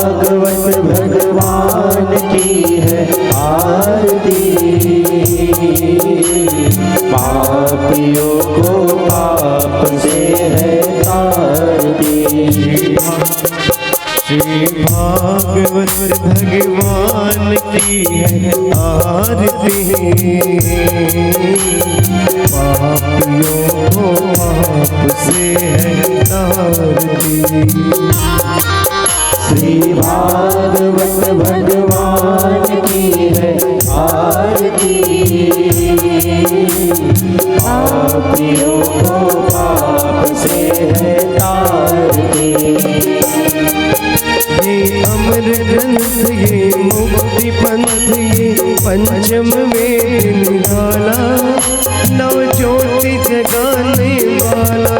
भागवत भगवान की है आरती, पापियों को पाप से है तारती। श्री भागवत भगवान की है आरती, पापियों को पाप से है तारती। श्री भागवत भगवान की है आरती, पापियों को पाप से है तारती। ये अमर ग्रंथ ये मुक्ति पंथ ये पंचम वेद निराला, नव ज्योति जगाने वाला।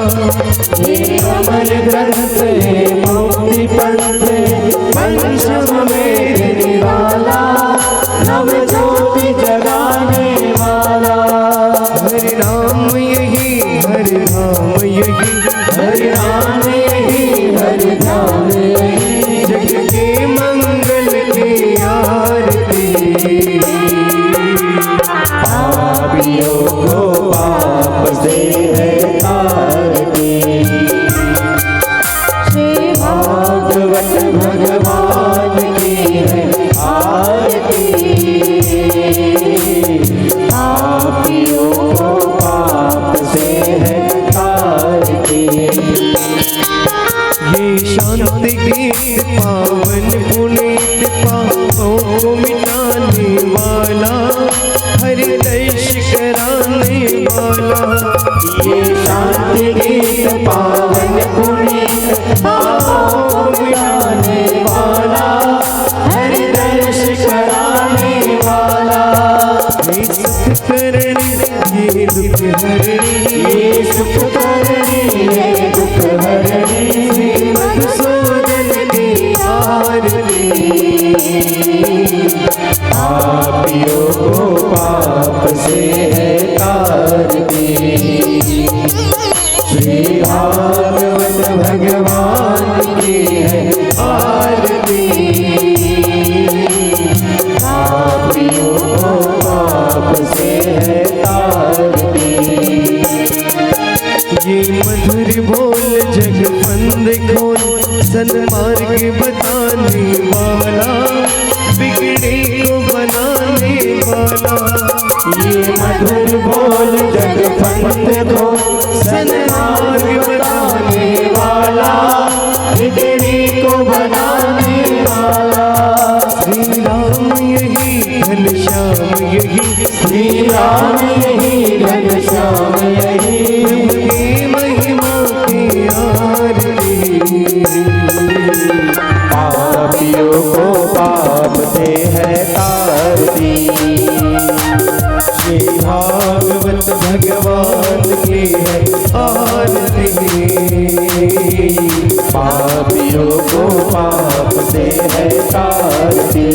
ये अमर ग्रंथ है मुक्ति पंथ पंचम वेद निराला, नव ज्योति जगाने वाला। हरि राम यही हरि राम यही हरि राम यही हरि राम यही, जग के मंगल की आरती, पापियों को पाप से है तारती। श्री भागवत भगवान की है आरती, पापियों को पाप से है तारती। ये शांति गीत पावन पुनीत पापों को मिटाने वाला, हरिदर्श कराने वाला। ये शांति गीत पावन पुनीत पापों को मिटाने वाला, हरिदर्श कराने वाला। ये सुख करणी ये दुख हरणी, ये सुख करणी ये दुख हरणी, श्री मधुसूदन की आरती, पापियों को पाप से है तारती। श्री भागवत भगवान की है आरती, पापियों को पाप से है तारती। ये मधुर बोल जगबंद खोल सन्मार्ग बताने वाला, बिगड़े को बनाने वाला। ये मधुर बोल जगपंथ को सन्मार्ग बताने वाला, बिगड़ी को बनाने वाला। श्री राम यही घनश्याम यही, श्री राम यही घनश्याम यही, प्रभु की महिमा की आरती, पापियों को पाप से है तारती। श्री भागवत भगवान की है आरती, पापियों को पाप से है तारती।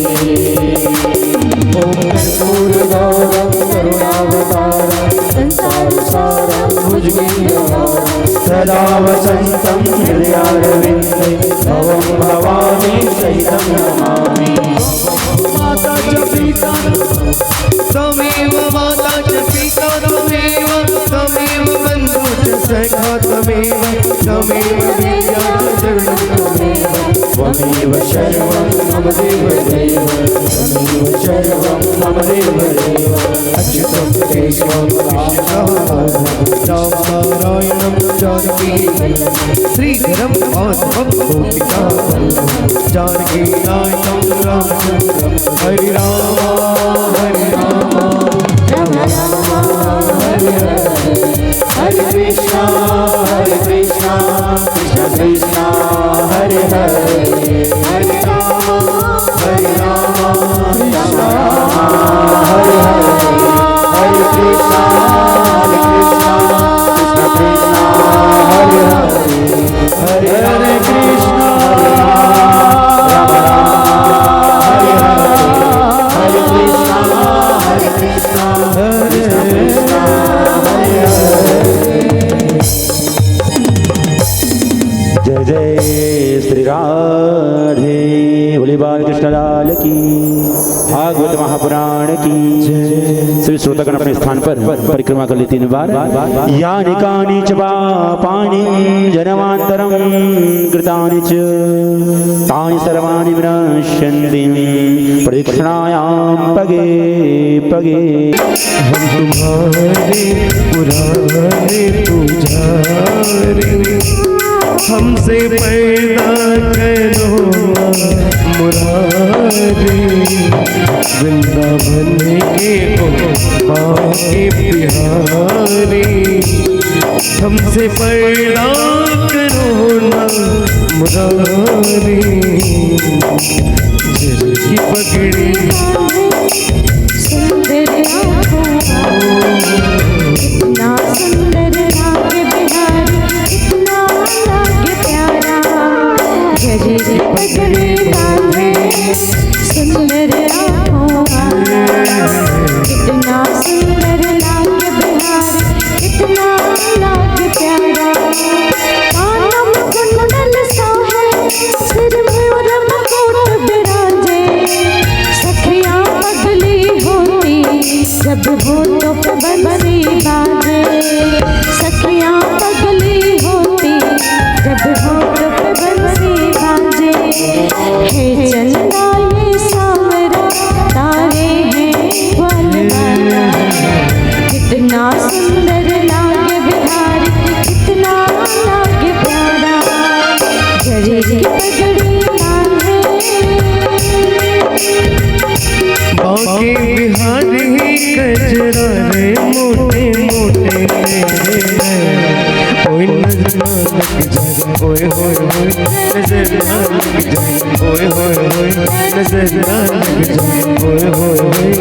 ओम कर्पूर गौरम करुणावतारम, संसार सारम भुजगेन्द्रहारम, सदा वसन्तं हृदयारविन्दे, भवं भवानी सहितं नमामि। माता च पिता त्वमेव, माता च पिता त्वमेव, त्वमेव बन्धु च सखा त्वमेव, त्वमेव विद्या शरणं त्वमेव, त्वमेव सर्वं मम देवदेव, त्वमेव सर्वं मम देवदेव। अच्युतं केशवं राम नारायणं जानकी श्रीधरं माधवं गोपिका जानकी नायकं रामचन्द्रं। हरि राम हरि राम राम राम हरे हरे, हरे कृष्णा कृष्ण कृष्ण हरे हरे, हरे राम कृष्ण राम हरे हरे, हरे कृष्ण कृष्ण कृष्ण हरे हरे, हरे हरे कृष्ण राम राम हरे हरे, हरे कृष्ण महापुराण की। सभी श्रोतागण अपने स्थान पर परिक्रमा कर लेती 3 बार। यानि कानि च पापानि जन्मान्तरं कृतानि च तानि सर्वाणि विनश्यन्ति प्रदक्षिणायां पगे पगे। हम तुम्हारे पुराने पुजारी, हमसे पैदा करो मुरारी। वृंदावन के ओ बाके बिहारी, हमसे पैदा करो ना मुरारी। जिसकी पगड़ी सुंदर इतना सुंदर लागे बिहारी, इतना लागे प्यारा। गजरे की पगड़ी बांधे सुंदर आँखों वाला, इतना सुंदर लागे बिहारी, इतना लागे प्यारा। कानों में कुंडल सा है, सिर में और मुकुट बिराजे। सखियाँ पगली होती जब होठों पे बंसी बाजे। सखियाँ पगली होती जब होठों पे बंसी बाजे। हे चंदा ये सावरा तारे हैं ग्वालवाला, कितना सुंदर लागे बिहारी, कितना लागे प्यारा। गजरे की पगड़ी बांधे बाके बिहारी, गजरा रे मोटे मोटे ओए नजर ना लग जाए, ओए होए होए नजर ना लग जाए, ओए होए होए नजर ना लग जाए, ओए होए होए।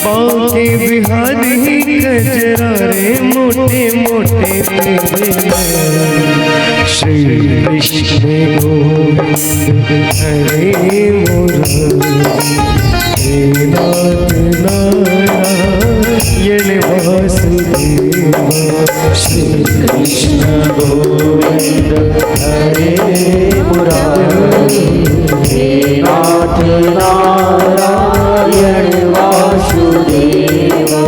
बाके बिहारी, गजरा रे मोटे मोटे श्री कृष्ण गोविंद हरे मुरारी। हे नाथ नारायण वासुदेवा, श्री कृष्ण गोविंद हरे मुरारी। हे नाथ नारायण वासुदेवा।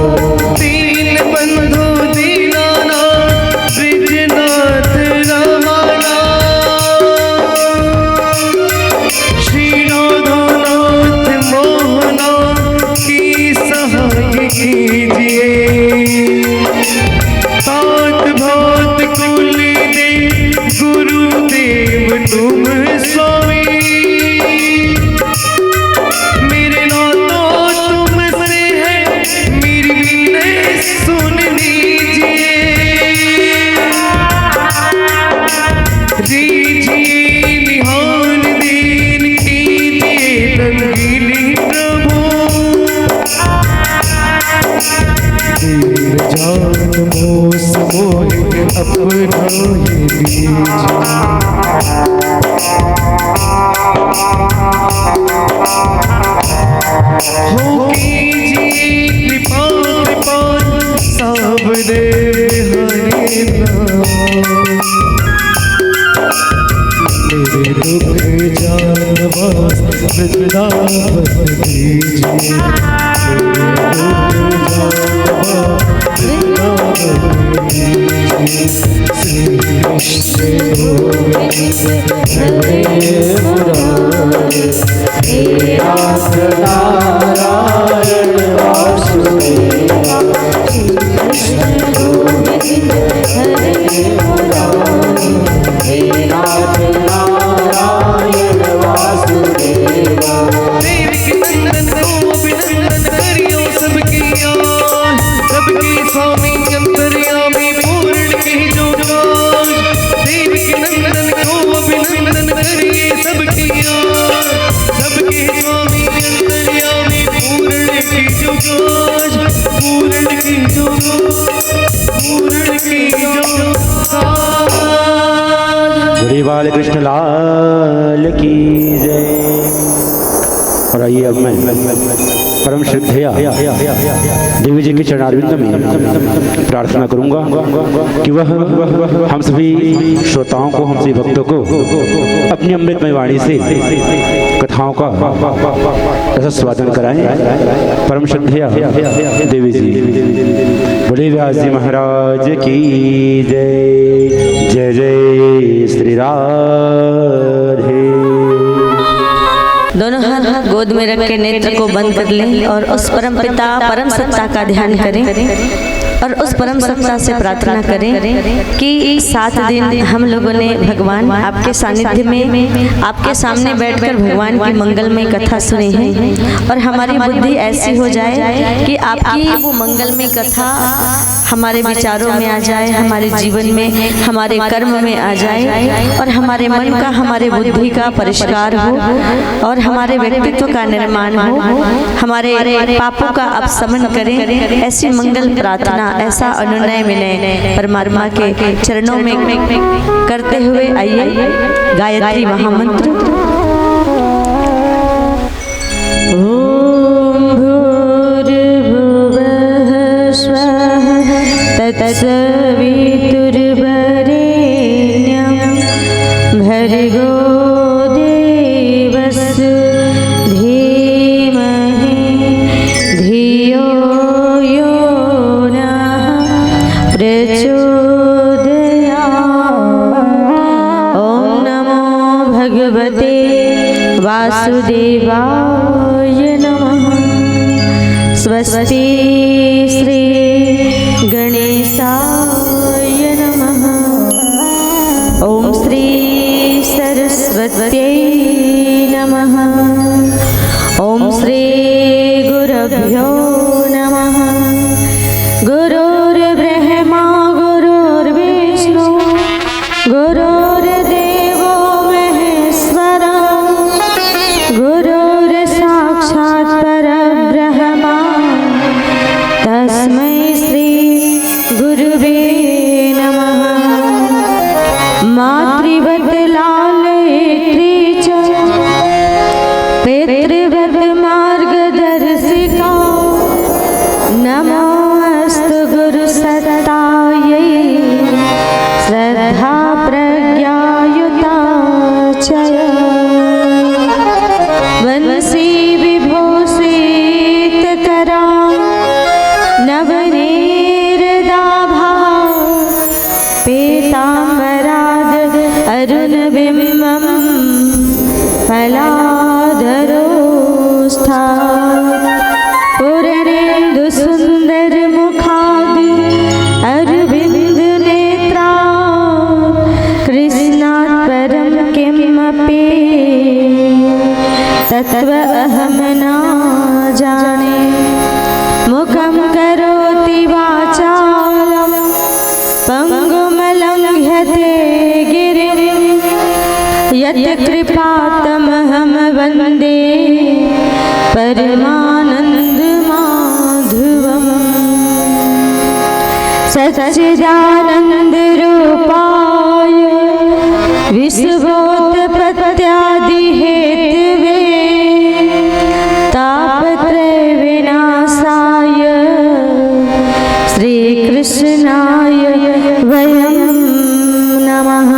दीन बंधु दीनानाथ ब्रिजनाथ रमानाथ, श्री राधानाथ मोहनाथ की सहाय कीजिए। तात भात कुल दे गुरुदेव तुम स्वामी, मेरे नातों तुमसे है मेरी विनय सुन लीजिए। दीजिए निहाल दीन कीजिए रंगीली प्रभु, तीर जान मोस मोहि अपना ही लीजिए। हो कीजिए कृपा कृपाल सावदेव हरे नाम। मेरे दुख जानवास वृंदावन दीजिए, मेरे दुख जानवास वृंदावन दीजिए। श्री कृष्ण गोविंद हरे मुरारी। हे नाथ नारायण वासुदेवा। श्री कृष्ण गोविंद हरे मुरारी। हे नाथ नारायण वासुदेवा। देवकी नंदन को अभिनंदन करियो सबकी याद, सबके स्वामी अंतर्यामी पूर्ण की जो काज। देवकी नंदन को अभिनंदन करिए सबकी याद, सबके स्वामी अंतर्यामी पूर्ण की जो काज, पूर्ण की जो पूर्ण की जो काज। श्री बालकृष्ण लाल की जय। और आइए अब मैं परम श्रद्धेया देवी जी के चरणारविंद में प्रार्थना करूंगा कि वह हम सभी श्रोताओं को, हम सभी भक्तों को अपनी अमृतमय वाणी से कथाओं का रसस्वादन कराएं। परम श्रद्धेया देवी जी। बोले व्यास जी महाराज की जय। जय जय श्री राधे। दोनों हाथ गोद में रख के नेत्र को बंद कर लें और उस परम पिता परम सत्ता का ध्यान करें और उस परम सत्ता से प्रार्थना करें कि 7 दिन हम लोगों ने भगवान आपके सानिध्य में आपके सामने बैठकर भगवान की मंगलमय कथा सुनी है और हमारी बुद्धि ऐसी हो जाए कि आपकी वो मंगलमय कथा हमारे विचारों में आ जाए, हमारे जीवन में, हमारे कर्म में आ जाए और हमारे मन का, हमारे बुद्धि का परिष्कार हो और हमारे व्यक्तित्व का निर्माण हो, हमारे पापों का अपशमन करें। ऐसी मंगल प्रार्थना, ऐसा अनुनय विनय परमात्मा के चरणों में करते हुए आइए गायत्री महामंत्र। ओम भूर्भुवः स्वः तत्सवितुर्वरेण्यं भर्गो देवस्य धीमहि धियो यो भगवते वासुदेवाय नमः। स्वस्ति श्री गणेशाय नमः। ओम श्री सरस्वत्यै नमः। ओम श्री गुरुभ्यो नमः। गुरुर्ब्रह्मा गुरुर्विष्णु गुरुर्देवो महेश्वरा गुरुर्साक्षात् परब्रह्मा तस्मै श्री गुरुवे नमः। मातृवत् लालयित्री च पितृवत् मार्गदर्शिका नमोऽस्तु गुरुसत्तायै श्रद्धा प्रज्ञायुता च वंशी विभूषितकरा नवनीरदाभा पीताम्बराद अरुणबिम्बं फलाधरोस्था पूर्णेन्दुसुन्दरमुखाद् अरविन्दनेत्रा कृष्णात् परं किमपि तत्त्वमहं न जाने। मुखं करोति वाचालं पङ्गुमलङ्घ्यते गिरिं यत्कृपातमहं वन्दे परमानन्दमाधवम्। सच्चिदानन्दरूपाय विश्वोत्पत्त्यादिहेतवे तापत्रयविनाशाय श्रीकृष्णाय वयं नमः।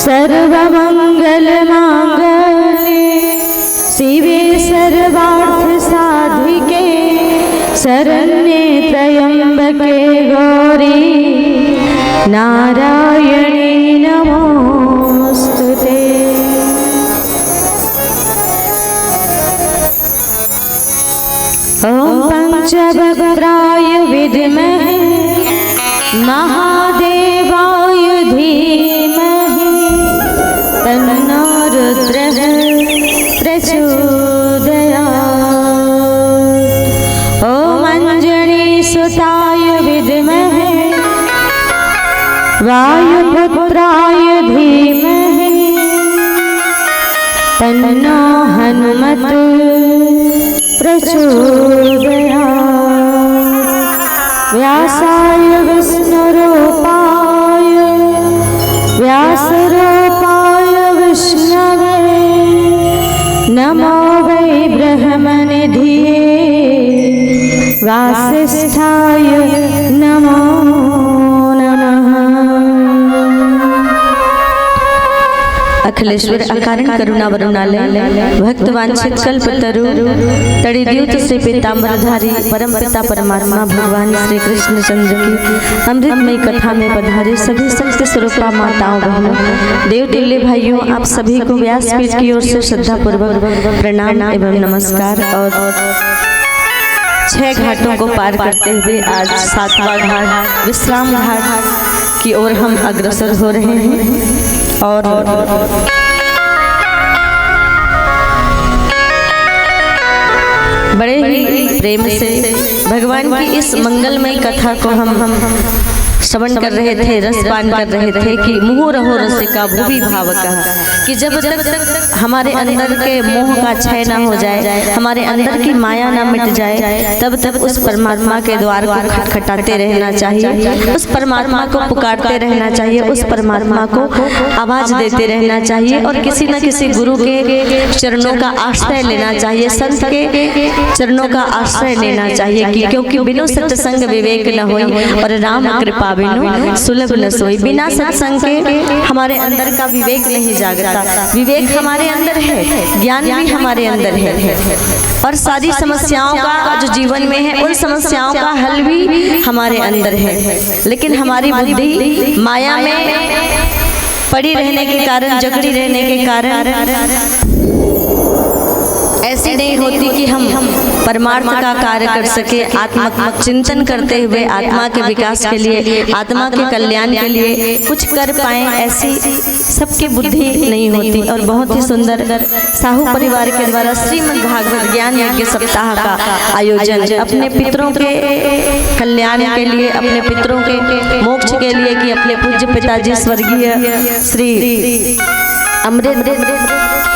सर्वमङ्गलमाङ्गल्ये शिवे सर्वार्थसाधिके शरण्ये त्र्यम्बके गौरी नारायणे नमोस्तुते। ॐ पंचवक्त्राय विद्महे महादेवाय धीमहि तन्नो रुद्रः प्रचोदयात्। ॐ अंजनीसुताय विद्महे वायुपुत्राय धीमहि तन्नो हनुमत् प्रचोदयात्। व्यासाय विष्णुरूपाय व्यासरूपाय विष्णवे नमो वै ब्रह्मणे निधिये वासिष्ठाय नमो नमः। अखिलेश्वर अकारण करुणा वरुणालय भक्त वांछित कल्पतरु तड़िद्युत श्री पीताम्बरधारी परम पिता परमात्मा भगवान श्री कृष्ण चंद्र की अमृतमयी कथा में पधारे सभी सत्य स्वरूपा माताओं बहनों देव तुल्य भाइयों, आप सभी को व्यासपीठ की ओर से श्रद्धा पूर्वक प्रणाम एवं नमस्कार। और 6 घाटों को पार करते हुए आज 7वां घाट विश्राम घाट की ओर हम अग्रसर हो रहे हैं। और बड़े ही प्रेम से भगवान की इस मंगलमय कथा को हम श्रवण कर रहे थे, रसपान कर रहे थे कि मुहुः रहो रसिका भुवि भावकः, कि जब तक हमारे अंदर के मोह का क्षय ना हो जाए, हमारे अंदर की माया ना मिट जाए, तब तक उस परमात्मा के द्वार को खटखटाते रहना चाहिए, उस परमात्मा को पुकारते रहना चाहिए, उस परमात्मा को आवाज देते रहना चाहिए और किसी न किसी गुरु के चरणों का आश्रय लेना चाहिए, संत के चरणों का आश्रय लेना चाहिए। कि क्योंकि बिनु सत्संग विवेक न होई और राम कृपा बिनु सुलभ न सोई। बिना सत्संग के हमारे अंदर का विवेक नहीं जागता। विवेक हमारे अंदर है, ज्ञान भी हमारे अंदर है और सारी समस्याओं का जो जीवन में है उन समस्याओं का हल भी हमारे अंदर है। लेकिन हमारी बुद्धि माया में पड़ी रहने के कारण, जकड़ी रहने के कारण ऐसी नहीं होती कि हम परमार्थ का कार्य कर सके, आत्मक चिंतन करते हुए आत्मा के विकास के लिए, आत्मा के कल्याण के लिए कुछ कर पाए, ऐसी सबकी बुद्धि नहीं होती। और बहुत ही सुंदर साहू परिवार के द्वारा श्रीमद् भागवत ज्ञान यज्ञ सप्ताह का आयोजन अपने पितरों के कल्याण के लिए, अपने पितरों के मोक्ष के लिए कि अपने पूज्य पिताजी स्वर्गीय श्री अमृत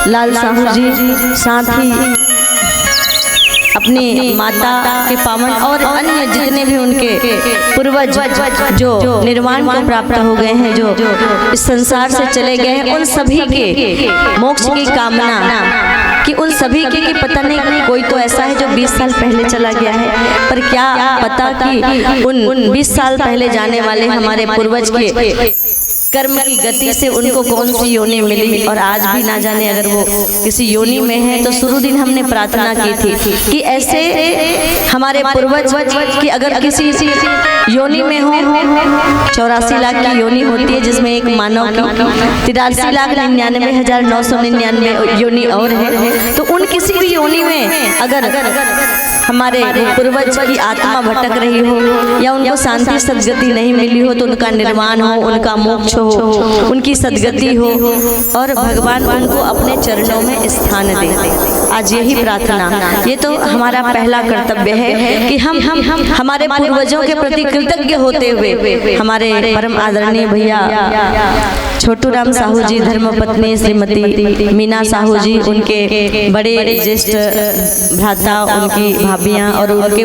लाल साहू जी, साथ ही अपनी माता के पावन और अन्य जितने भी उनके पूर्वज जो निर्वाण को प्राप्त हो गए हैं, जो इस संसार से चले गए हैं, उन सभी के मोक्ष की कामना कि उन सभी के पता नहीं, कोई तो ऐसा है जो 20 साल पहले चला गया है, पर क्या पता कि उन 20 साल पहले जाने वाले हमारे पूर्वज के कर्म की गति से उनको कौन सी योनि मिली और आज भी ना जाने अगर वो किसी योनि में है। तो शुरू दिन हमने प्रार्थना की थी कि ऐसे हमारे पूर्वज कि अगर किसी योनि में हो, 84 लाख की योनि होती है जिसमें एक मानव की 83,99,999 योनि और है, तो उन किसी भी योनि में अगर हमारे पूर्वज की आत्मा भटक रही हो या उनको शांति सद्गति नहीं मिली हो, तो उनका निर्वाण हो, उनका मोक्ष हो, उनकी सद्गति हो और भगवान उनको अपने चरणों में स्थान दे। आज यही प्रार्थना, ये तो हमारा पहला कर्तव्य है कि हम हमारे पूर्वजों के प्रति कृतज्ञ होते हुए हमारे परम आदरणीय भैया छोटू राम साहू जी, धर्मपत्नी श्रीमती मीना साहू जी, उनके बड़े ज्येष्ठ भ्राता, उनकी भाभियां और उनके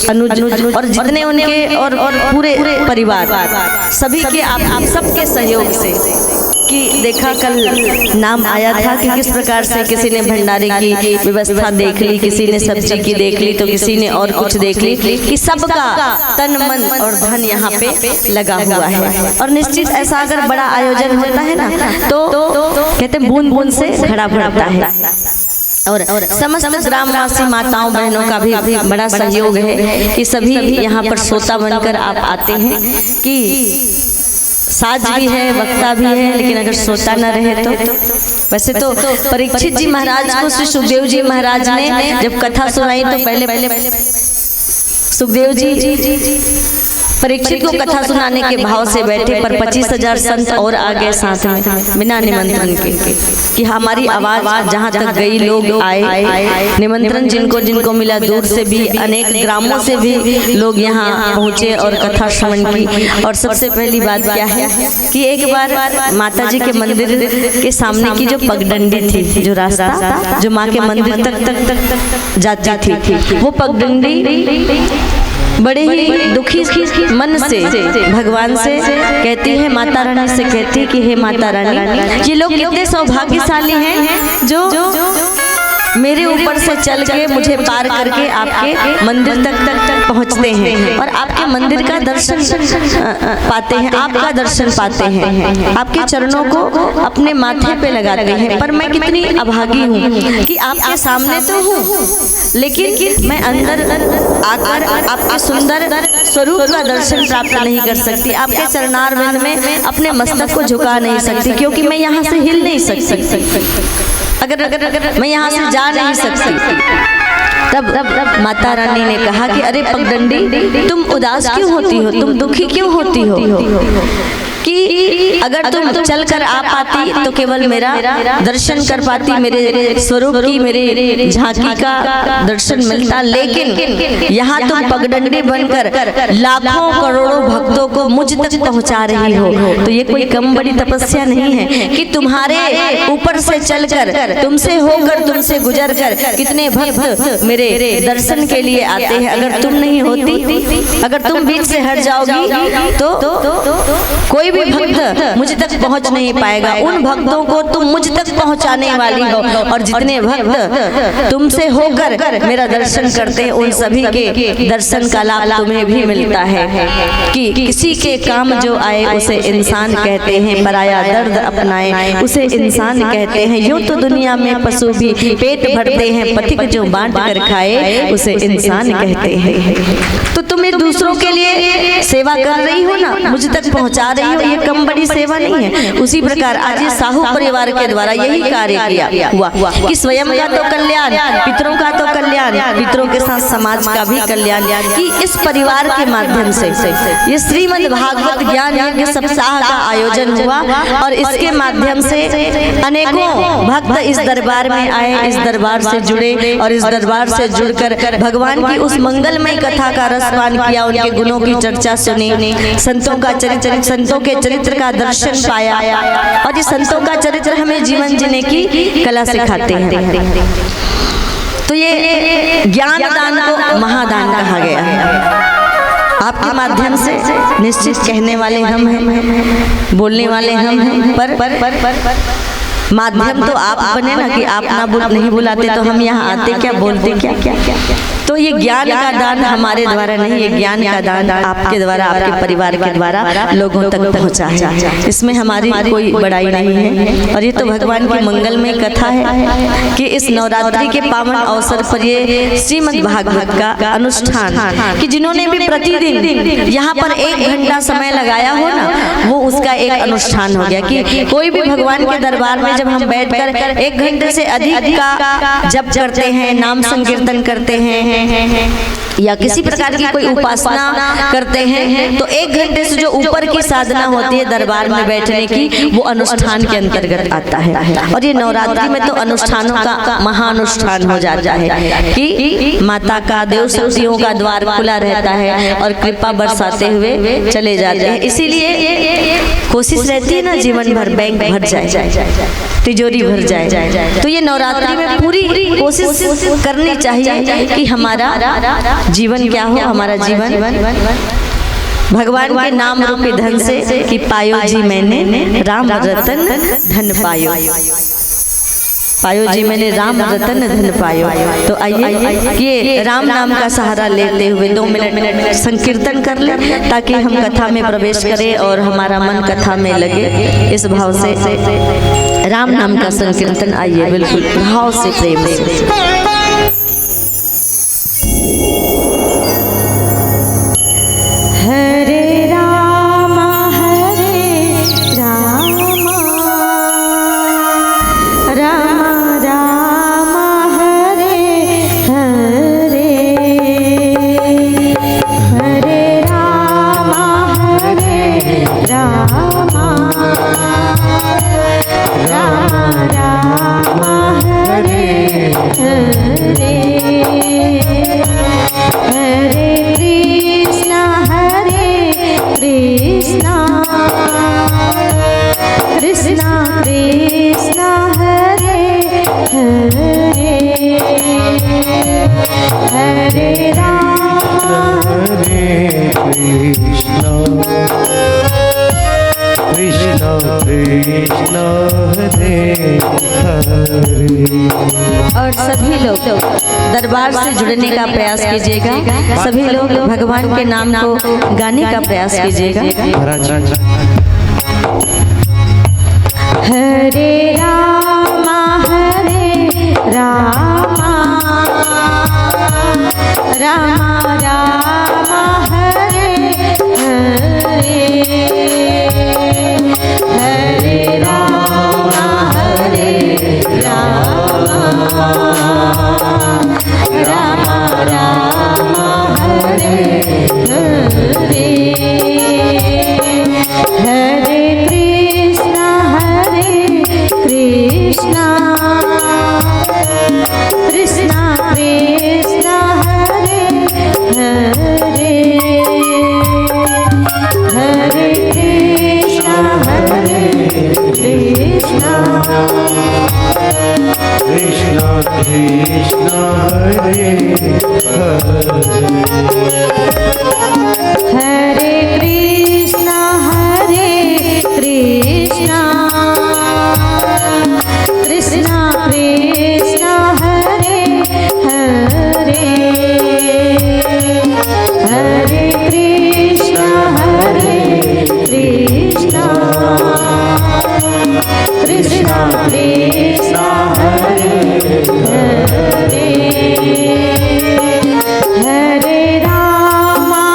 अनुज और जितने उनके और पूरे परिवार सभी के आप सबके सहयोग से कि देखा कल नाम आया था कि किस प्रकार से किसी ने भंडारे की व्यवस्था देख ली, किसी ने सब्जी की देख ली, तो किसी ने और कुछ देख ली, कि सबका तन मन और धन यहाँ पे लगा हुआ है। और निश्चित ऐसा अगर बड़ा आयोजन होता है ना तो कहते हैं बूंद बूंद से घड़ा भरता है। और समस्त ग्रामवासी माताओं बहनों का भी बड़ा सहयोग है कि सभी यहाँ पर श्रोता बनकर आप आते हैं कि साज भी है, वक्ता भी है, लेकिन अगर श्रोता न रहे तो वैसे तो परीक्षित जी महाराज को श्री सुखदेव जी महाराज ने जब कथा सुनाई तो पहले सुखदेव जी परीक्षित को कथा सुनाने के भाव से बैठे, पर 25,000 संत और आ गए साथ में बिना निमंत्रण के कि हमारी आवाज जहाँ तक गई, लोग आए, निमंत्रण जिनको मिला, दूर से भी अनेक ग्रामों से भी लोग यहाँ पहुँचे और कथा श्रवण की। और सबसे पहली बात क्या है कि एक बार माता जी के मंदिर के सामने की जो पगडंडी थी, जो रास्ता जो माँ के मंदिर तक जाती थी, वो पगडंडी बड़े ही दुखी मन से भगवान से कहती है, माता रानी से कहती है कि हे माता रानी, ये लोग कितने सौभाग्यशाली हैं जो मेरे ऊपर से चल के मुझे पार करके आपके मंदिर तक पहुंचते हैं और आपके मंदिर का दर्शन पाते हैं, आपका दर्शन पाते हैं, आपके चरणों को अपने माथे पे लगाते हैं। पर मैं कितनी अभागी हूँ कि आपके सामने तो हूँ, लेकिन मैं अंदर आकर आपके सुंदर स्वरूप का दर्शन प्राप्त नहीं कर सकती, आपके चरणारविंद में अपने मस्तक को झुका नहीं सकती, क्योंकि मैं यहाँ से हिल नहीं सकती, अगर मैं यहाँ से जा नहीं सकती। तब माता रानी ने कहा कि अरे पगडंडी, तुम उदास क्यों होती हो, तुम दुखी क्यों होती हो कि अगर तुम चलकर आ पाती तो केवल मेरा दर्शन कर पाती, मेरे स्वरूप की, मेरे झांकी का दर्शन मिलता, लेकिन यहाँ तुम पगडंडी बनकर लाखों करोड़ों भक्तों को मुझ तक पहुँचा रही हो, तो ये कोई कम बड़ी तपस्या नहीं है कि तुम्हारे ऊपर से चलकर, तुमसे होकर, तुमसे गुजर कर कितने भक्त मेरे दर्शन के लिए आते हैं। अगर तुम नहीं होती, अगर तुम बीच से हट जाओगी तो कोई भी भक्त मुझ तक पहुंच नहीं पाएगा। उन भक्तों को तुम मुझ तक पहुंचाने वाली हो, और जितने भक्त तुमसे होकर मेरा दर्शन करते हैं उन सभी के दर्शन का लाभ तुम्हें भी मिलता है। कि किसी के काम जो आए उसे इंसान कहते हैं, पराया दर्द अपनाए उसे इंसान कहते हैं। यूं तो दुनिया में पशु भी पेट भरते हैं, पथिक जो बांट कर खाए उसे इंसान कहते हैं। तो तुम दूसरों के लिए सेवा कर रही हो ना, मुझ तक पहुंचा रही हो, ये कम बड़ी सेवा नहीं है। उसी प्रकार आज ये साहू परिवार के द्वारा यही कार्य किया हुआ कि स्वयं का तो कल्याण, पितरों का तो कल्याण, पितरों के साथ समाज का भी कल्याण, कि इस परिवार के माध्यम से ये श्रीमद् भागवत ज्ञान यज्ञ सप्ताह का आयोजन हुआ, और इसके माध्यम से अनेकों भक्त इस दरबार में आए, इस दरबार से जुड़े, और इस दरबार से जुड़कर भगवान की उस मंगलमय कथा का रसपान किया, उनके गुणों की चर्चा सुनी, संतों का चरित्र, संतों के चरित्र का दर्शन पाया। और ये संतों का चरित्र हमें जीवन जीने की कला सिखाते हैं। तो ये ज्ञान दान को महादान कहा गया है। आपके माध्यम से निश्चित कहने वाले हम हैं, बोलने वाले हम हैं, पर माध्यम तो आप बने ना, कि आप ना नहीं बुलाते तो हम यहाँ आते क्या, बोलते क्या क्या क्या। तो ये ज्ञान का दान हमारे द्वारा नहीं, ये ज्ञान का दान आपके द्वारा, आपके परिवार के द्वारा लोगों तक पहुँचा है। इसमें हमारी कोई बड़ाई नहीं है, और ये तो भगवान की मंगलमय कथा है कि इस नवरात्रि के पावन अवसर पर ये श्रीमद् भागवत का अनुष्ठान, कि जिन्होंने भी प्रतिदिन यहाँ पर 1 घंटा समय लगाया हो ना, वो उसका एक अनुष्ठान हो गया। कि कोई भी भगवान के दरबार में जब हम बैठकर 1 घंटे से अधिक का जप करते हैं, नाम संकीर्तन करते हैं, या किसी प्रकार की कोई उपासना करते हैं, तो 1 घंटे से जो ऊपर की साधना होती है दरबार में बैठने की, वो अनुष्ठान के अंतर्गत आता है। और ये नवरात्रि में तो अनुष्ठानों का महानुष्ठान हो जाता है कि माता का, देव शक्तियों का द्वार खुला रहता है और कृपा बरसाते हुए चले जाते हैं। इसीलिए कोशिश रहती है ना, जीवन भर बैंक भर जाए, तिजोरी भर जाए। तो ये नवरात्रि में पूरी कोशिश करनी चाहिए कि हमारा जीवन क्या हो, हमारा जीवन भगवान के नाम रूपी धन से, कि पायो जी मैंने राम रतन धन पायो, पायो जी मैंने राम रतन धन पायो। तो आइए ये राम नाम का सहारा लेते हुए 2 मिनट संकीर्तन कर ले, ताकि हम कथा में प्रवेश करें और हमारा मन कथा में लगे। इस भाव से राम नाम का संकीर्तन, आइए बिल्कुल भाव से, प्रेम से। हरे राम राम राम हरे हरे, हरे राम राम राम हरे हरे, हरे कृष्णा कृष्णा कृष्णा हरे हरे, हरे राम हरे कृष्णा कृष्णा कृष्णा हरे हरे। और सभी लोग दरबार से जुड़ने का प्रयास कीजिएगा। सभी लोग भगवान के नाम को गाने का प्रयास कीजिएगा। हरे रामा रामा रामा हरे हरे, हरे रामा रामा रामा हरे हरे, हरे कृष्णा कृष्णा कृष्णा कृष्णा हरे हरे, हरे कृष्णा कृष्णा कृष्णा कृष्णा हरे हरे कृष्णा कृष्णा कृष्णा कृष्णा हरे हरे, हरे कृष्णा कृष्णा कृष्णा कृष्णा हरे हरे, हरे रामा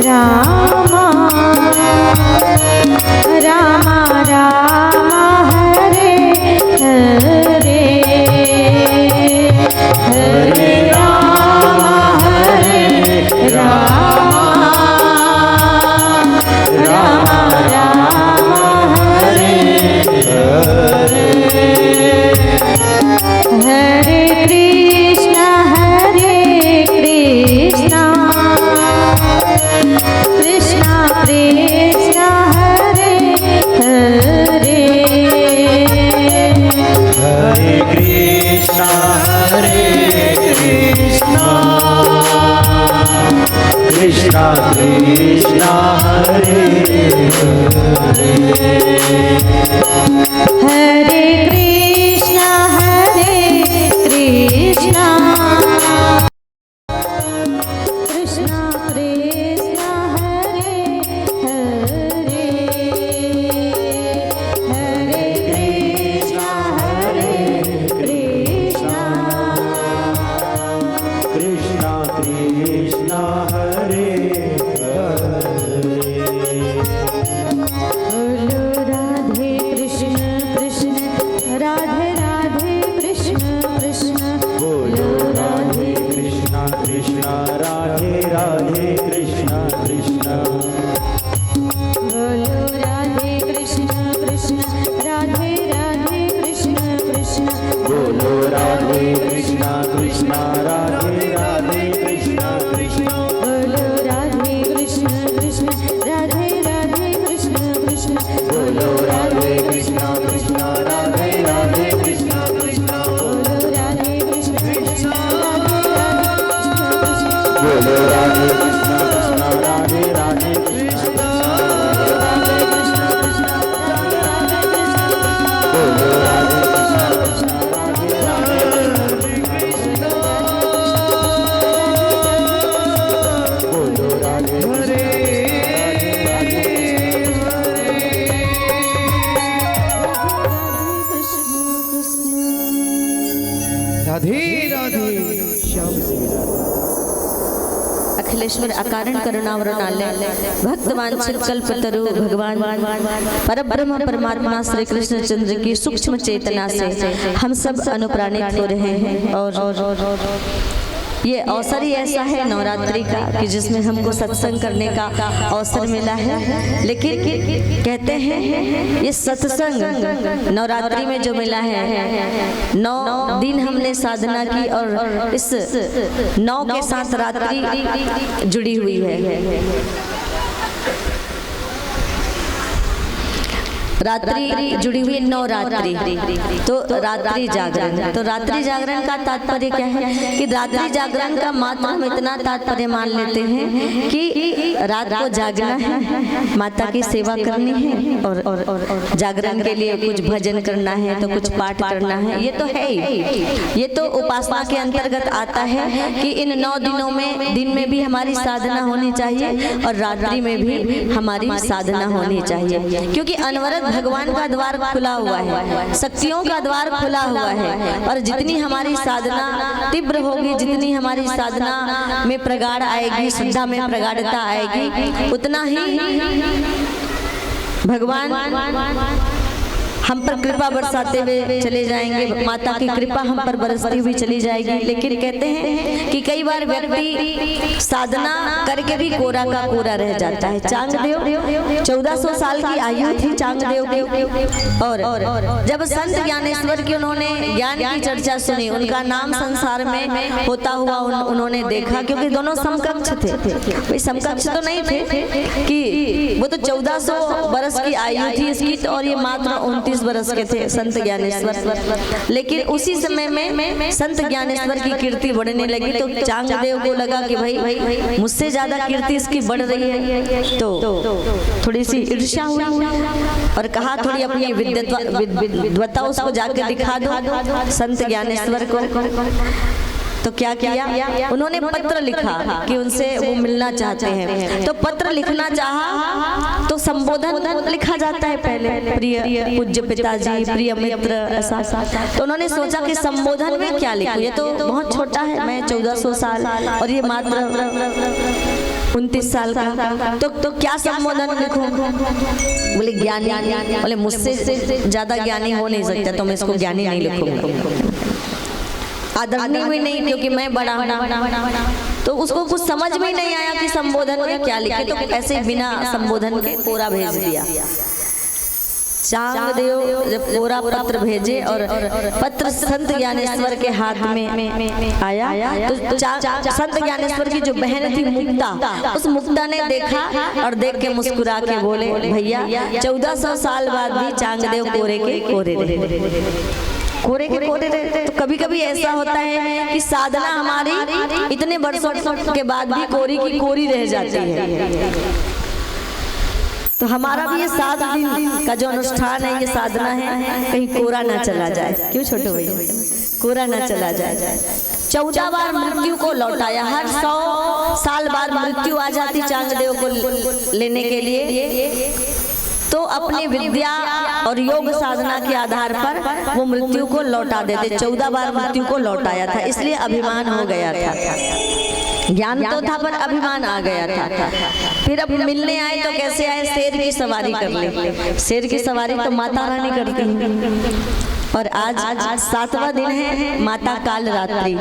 रामा रामा रामा हरे हरे, हरे रामा रामा रामा हरे हरे, हरे कृष्णा कृष्णा कृष्णा कृष्णा हरे हरे, हरे कृष्णा कृष्णा कृष्णा हरे हरे, हरे कृष्णा कृष्णा कृष्णा कृष्णा हरे हरे, हरे कृष्णा कृष्णा कृष्णा कृष्णा हरे हरे, बोलो राधे कृष्ण कृष्ण राधे राधे कृष्ण कृष्ण, बोलो राधे कृष्णा कृष्णा राधे राधे कृष्णा कृष्णा, बोलो राधे कृष्ण कृष्ण राधे राधे कृष्ण कृष्ण, बोलो राधे कृष्णा कृष्णा राधे राधे कृष्णा कृष्णा, बोलो राधे कृष्ण कृष्ण राधे राधे कृष्ण कृष्ण, बोलो राधे कृष्णा कृष्णा राधे राधे कृष्णा कृष्णा, बोलो राधे कृष्ण कृष्ण राधे राधे कृष्ण कृष्ण, बोलो राधे कृष्णा कृष्णा राधे राधे कृष्णा बोलो राधे कृष्णा कृष्णा राधे राधे बोलो राधे हरे राधे राधे श्याम सिंह अखिलेश्वर अकारण करुणावरणालय भक्त वांछित कल्पतरु भगवान परब्रह्म परमात्मा श्री कृष्ण चंद्र की सूक्ष्म चेतना से हम सब अनुप्राणित हो रहे हैं। और ये अवसर ही ऐसा है नवरात्रि का कि जिसमें हमको सत्संग करने का अवसर मिला है। लेकिन कहते हैं ये सत्संग नवरात्रि में जो मिला है, 9 दिन हमने साधना की और इस 9 के साथ रात्रि जुड़ी हुई है। रात्रि जुड़ी हुई नवरात्रि, तो रात्रि जागरण। तो रात्रि जागरण का तात्पर्य क्या है कि रात्रि जागरण का मात्र हम इतना तात्पर्य मान लेते हैं कि रात को जागना है, माता की सेवा करनी है और जागरण के लिए कुछ भजन करना है तो कुछ पाठ करना है। ये तो है ही, ये तो उपासना के अंतर्गत आता है कि इन 9 दिनों में दिन में भी हमारी साधना होनी चाहिए और रात्रि में भी हमारी साधना होनी चाहिए, क्योंकि अनवरत भगवान का द्वार खुला हुआ है, शक्तियों का द्वार खुला हुआ है। और जितनी हमारी साधना तीव्र होगी, जितनी हमारी साधना में प्रगाढ़ आएगी, श्रद्धा में प्रगाढ़ता आएगी, उतना ही भगवान हम पर कृपा बरसाते हुए चले जाएंगे, माता की कृपा हम पर बरसती हुई चली जाएगी। लेकिन कहते हैं कि कई बार व्यक्ति साधना करके भी कोरा का कोरा रह जाता है। चांगदेव 1400 साल की आयु थी चांगदेव की, और जब संत ज्ञानेश्वर की उन्होंने ज्ञान की चर्चा सुनी, उनका नाम संसार में होता हुआ उन्होंने देखा, क्योंकि दोनों समकक्ष थे। भाई समकक्ष तो नहीं थे कि वो तो 1400 बरस की आयु थी इसकी, और ये मात्र 29 बरस के थे संत ज्ञानेश्वर। लेकिन उसी समय में संत ज्ञानेश्वर की कीर्ति बढ़ने लगी, तो चांगदेव को लगा कि भाई मुझसे ज्यादा कीर्ति इसकी बढ़ रही है, तो थोड़ी सी ईर्ष्या हुई और कहा थोड़ी अपनी विद्वता उसको जाकर दिखा दो संत ज्ञानेश्वर को। तो क्या किया उन्होंने? पत्र लिखा कि उनसे वो मिलना चाहते हैं। तो पत्र लिखना चाहा तो संबोधन लिखा जाता है पहले, प्रिय पूज्य पिताजी, प्रिय मित्र, ऐसा। तो उन्होंने सोचा कि संबोधन में क्या लिखूं, ये तो बहुत छोटा है, मैं 1400 साल और ये मात्र 29 साल का, तो क्या संबोधन लिखूं? बोले ज्ञानी, बोले मुझसे ज्यादा ज्ञानी हो नहीं सकता, तो मैं इसको ज्ञानी नहीं लिखूंगा, आदरणीय भी नहीं, क्योंकि मैं बड़ा हूं। तो उसको कुछ समझ में नहीं आया कि संबोधन में क्या लिखे, तो ऐसे बिना संबोधन के पूरा भेज दिया। चांगदेव जब पूरा पत्र भेजे और पत्र संत ज्ञानेश्वर के हाथ में आया, तो संत ज्ञानेश्वर की जो बहन थी मुक्ता, उस मुक्ता ने देखा और देख के मुस्कुरा के बोले, भैया 1400 साल बाद भी चांगदेव कोरे के कोरे रहे, कोरे के कोरे रहते। तो कभी कभी ऐसा होता है कि साधना हमारी इतने वर्षों के बाद भी कोरी की कोरी रह जाती है। तो हमारा भी ये 7 दिन का जो अनुष्ठान है, ये साधना है, कहीं कोरा ना चला जाए। क्यों छोटे भैया? कोरा ना चला जाए। 14 बार मृत्यु को लौटाया, हर 100 साल बाद मृत्यु आ जाती चांगदेव को लेने के लिए, तो अपनी विद्या और योग साधना के आधार पर वो मृत्यु को लौटा देते। 14 बार मृत्यु को लौटाया था, इसलिए अभिमान हो गया था। ज्ञान तो था पर अभिमान आ गया था। फिर अब मिलने आए तो कैसे आए? शेर की सवारी कर ले। शेर की सवारी तो माता रानी करती है। और आज 7वां दिन है माता कालरात्रि।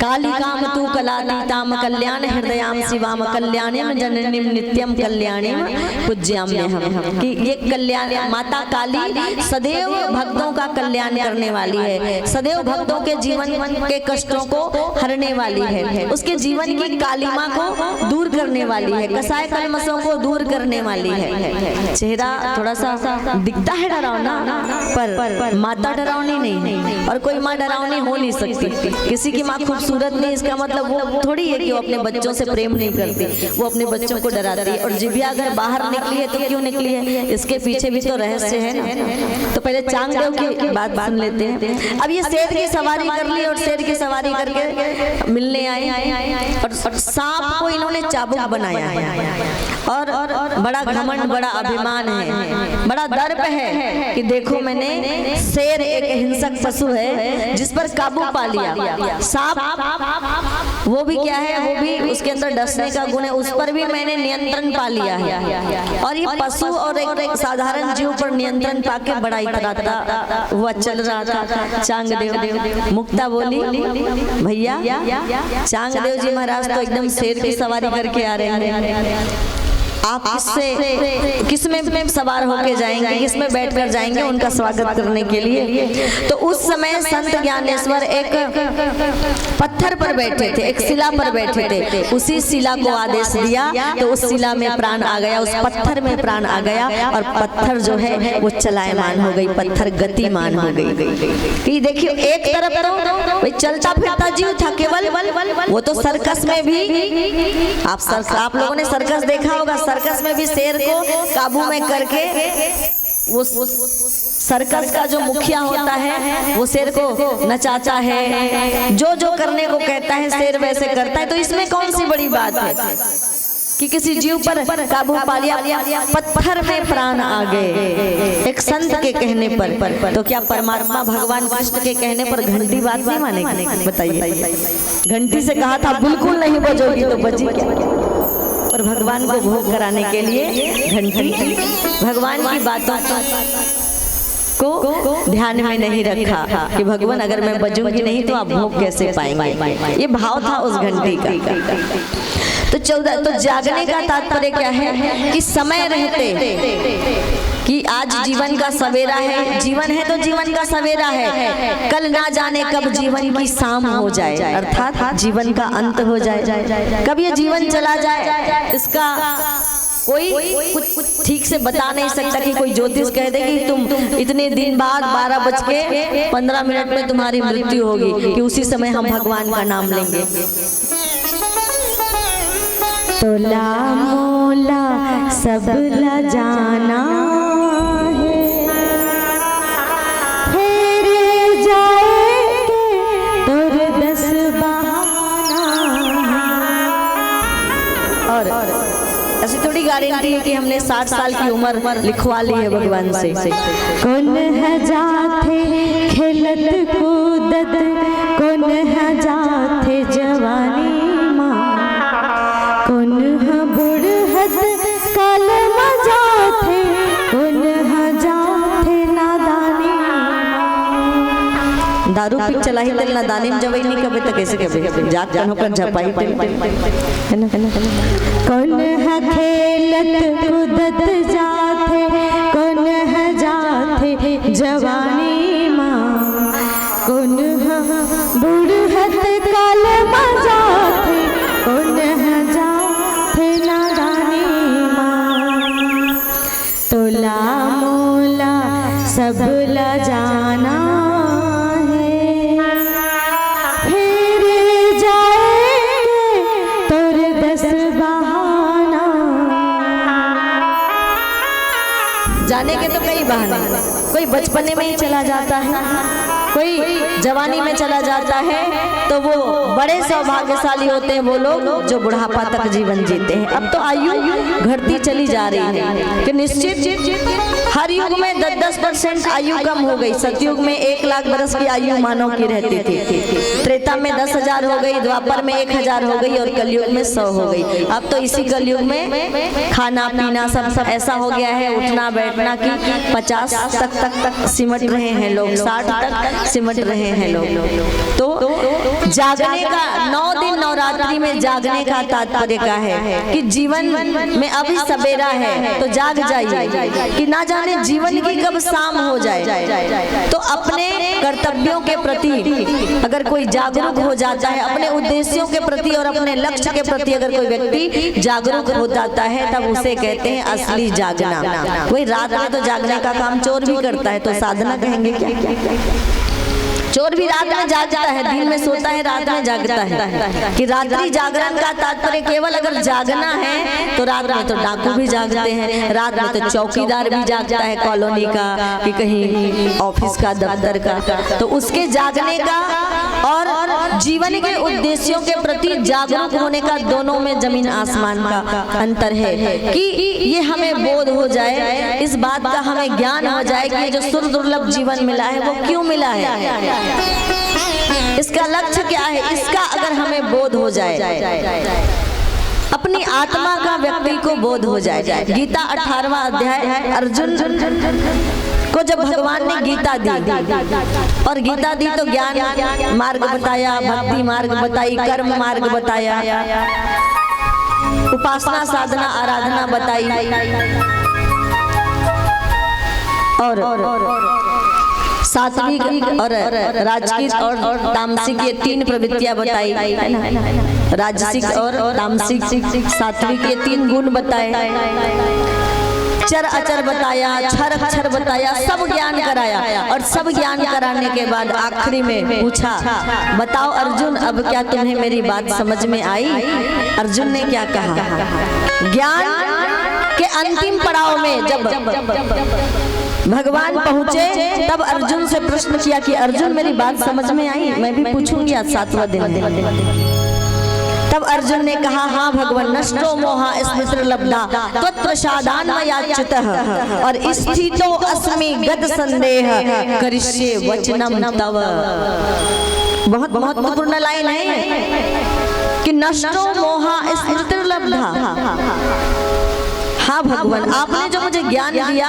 काली काम तू कलातीताम कल्याण हृदयाम शिवाम कल्याणीम जननीम नित्यम कल्याणीम पूज्याम हम। कि ये कल्याण माता काली सदैव भक्तों का कल्याण करने वाली है, सदैव भक्तों के जीवन के कष्टों को हरने वाली है, उसके जीवन की कालिमा को दूर करने वाली है, कसाय कलमशों को दूर करने वाली है। चेहरा थोड़ा सा दिखता है डरावना, पर माता डरावनी नहीं है, और कोई माँ डरावनी हो नहीं सकती। किसी की माँ खूबसूरत नहीं इसका मतलब वो थोड़ी है कि वो अपने बच्चों से प्रेम नहीं करती, वो अपने बच्चों को डराती है। और जिभिया अगर बाहर निकली है तो क्यों निकली है? इसके पीछे भी तो रहस्य है ना। तो पहले चांगदेव की बात सुन लेते हैं। अब ये शेर की सवारी कर ली, और शेर की सवारी करके मिलने आए, और सांप को इन्होंने चाबुक बनाया है, और बड़ा घमंड, बड़ा अभिमान है, बड़ा दर्प है कि देखो मैंने शेर एक हिंसक पशु है जिस पर काबू पा लिया। सांप वो भी क्या है? वो भी उसके अंदर डसने का गुण है, उस पर भी मैंने नियंत्रण पा लिया है। और ये पशु और एक साधारण जीव पर नियंत्रण पाके बड़ा इतराता हुआ चल रहा था चांगदेव। मुक्ता बोली, भैया चांगदेव जी महाराज तो एकदम शेर की सवारी करके आ रहे हैं। आप किस में सवार होके जाएंगे, किस में बैठकर जाएंगे उनका स्वागत करने के लिए। तो उस समय संत ज्ञानेश्वर एक पत्थर पर बैठे थे, एक शिला पर बैठे थे। उसी शिला को आदेश दिया तो उस शिला में प्राण आ गया, उस पत्थर में प्राण आ गया और पत्थर जो है वो चलायमान हो गई, पत्थर गतिमान हो गई। कि देखिए एक तरफ तो चलता फिरता जीव था केवल, वो तो सर्कस में भी आप लोगों ने सर्कस देखा होगा, सर्कस में भी शेर को काबू में करके वो सर्कस का जो मुखिया होता है वो शेर को नचाता है, जो करने को कहता है शेर वैसे करता है। तो इसमें कौन सी बड़ी बात है कि किसी जीव पर काबू पा लिया, पत्थर में प्राण आ गए एक संत के कहने पर। तो क्या परमात्मा भगवान कृष्ण के कहने पर घंटी बात नहीं मानेगी? बताइए, घंटी से कहा था बिल्कुल नहीं बजोगी तो बजी क्या? और भगवान को भोग कराने के लिए घंटी भगवान की बातों को ध्यान में नहीं रखा कि भगवान अगर मैं बजूंगी नहीं तो आप भोग कैसे पाएंगे। ये भाव था उस घंटी का। तो 14 तो जागने का तात्पर्य क्या है कि समय रहते कि आज जीवन का सवेरा है, जीवन है तो जीवन का सवेरा है, कल ना जाने कब जीवन की शाम हो जाए, अर्थात जीवन का अंत हो जाए, कब ये जीवन चला जाए इसका कोई कुछ ठीक से बता नहीं सकता। कि कोई ज्योतिष कह दे कि तुम इतने दिन बाद 12:15 में तुम्हारी मृत्यु होगी, कि उसी समय हम भगवान का नाम लेंगे। तोला मोला सब ला जाना है, फिर जाएंगे तोर 10 बहाना। और ऐसी थोड़ी गारंटी है कि हमने 60 साल की उम्र लिखवा ली है भगवान से। कौन है जाते खेलत कूदत, कौन है जाते जवानी कौन बुढ़हत काल मजा थे, कौन जाते नादानी। दारू पी चला ही दिल नादानी में जबई नहीं कभी तो कैसे कभी जात कनो कर झपाई है ना। कौन है खेलत कूदत जाते, कौन है जाते जवानी माँ, कौन बुढ़हत काल मजा थे, कौन तोला मोला सब ला जाना है, फिर जाएंगे तोर 10 बहाना। जाने के तो कई बहाने, कोई बचपने में ही चला जाता है, कोई जवानी में चला जाता है, तो वो बड़े सौभाग्यशाली होते हैं वो लोग जो बुढ़ापा तक जीवन जीते हैं। अब तो आयु घटती चली जा रही है कि निश्चित हर युग में 10% आयु कम हो गई। सतयुग में 1 लाख बरस की आयु मानव की रहती थी, त्रेता में 10,000 हो गई, द्वापर में 1,000 हो गई और कलयुग में 100 हो गई। अब तो इसी कलयुग में खाना पीना सब ऐसा हो गया है, उठना बैठना की 50 तक सिमट रहे हैं लोग, 60 तक सिमट रहे हैं लोग। तो जागने का 9 दिन नवरात्रि में जागने का तात्पर्य क्या है कि जीवन में अभी सवेरा है तो जाग जाइए, कि ना जाने जीवन की कब शाम हो जाए। तो अपने कर्तव्यों के प्रति अगर कोई जागरूक हो जाता है, अपने उद्देश्यों के प्रति और अपने लक्ष्य के प्रति अगर कोई व्यक्ति जागरूक हो जाता है, तब उसे कहते हैं असली जागना। कोई रात में तो जागने का काम चोर भी करता है, तो साधना कहेंगे क्या? चोर भी रात में जागता है, दिन में सोता है, रात में जागता है। कि रात्रि जागरण का तात्पर्य केवल अगर जागना है तो रात में तो डाकू भी जागते हैं, रात में तो चौकीदार भी जागता है कॉलोनी का कि कहीं ऑफिस का दफ्तर का। तो उसके जागने का और जीवन के उद्देश्यों के प्रति जागरूक होने का दोनों में जमीन आसमान का अंतर है। कि ये हमें बोध हो जाए, इस बात का हमें ज्ञान हो जाए कि जो सुर दुर्लभ जीवन मिला है वो क्यों मिला है, इसका लक्ष्य क्या है, इसका अगर हमें बोध हो जाए, अपनी आत्मा का व्यक्ति को बोध हो जाए। गीता 18वां अध्याय अर्जुन को जब भगवान ने गीता दी और गीता दी तो ज्ञान मार्ग बताया, भक्ति मार्ग बताई, कर्म मार्ग बताया, उपासना साधना आराधना बताई और सात्विक और राजसिक और तामसिक ये तीन प्रवृत्तियां बताई है ना। राजसिक और तामसिक सात्विक ये तीन गुण बताए, चर अचर बताया, क्षर अक्षर बताया, सब ज्ञान कराया। और सब ज्ञान कराने के बाद आखिरी में पूछा, बताओ अर्जुन अब क्या तुम्हें मेरी बात समझ में आई? अर्जुन ने क्या कहा? ज्ञान के अंतिम पड़ाव में जब भगवान पहुंचे तब अर्जुन से प्रश्न किया कि अर्जुन मेरी बात समझ में आई? मैं भी पूछूंगी आज 7वां दिन। तब अर्जुन ने कहा, हाँ भगवान, नष्टो मोहा स्मृतिर्लब्धा त्वत्प्रसादान् मयाच्युतः और स्थितो अस्मि गत संदेह करिष्ये वचनम तव। बहुत महत्वपूर्ण लाइन है कि नष्टो मोहा स्मृतिर्लब्धा। हाँ भगवान, आपने जो मुझे ज्ञान दिया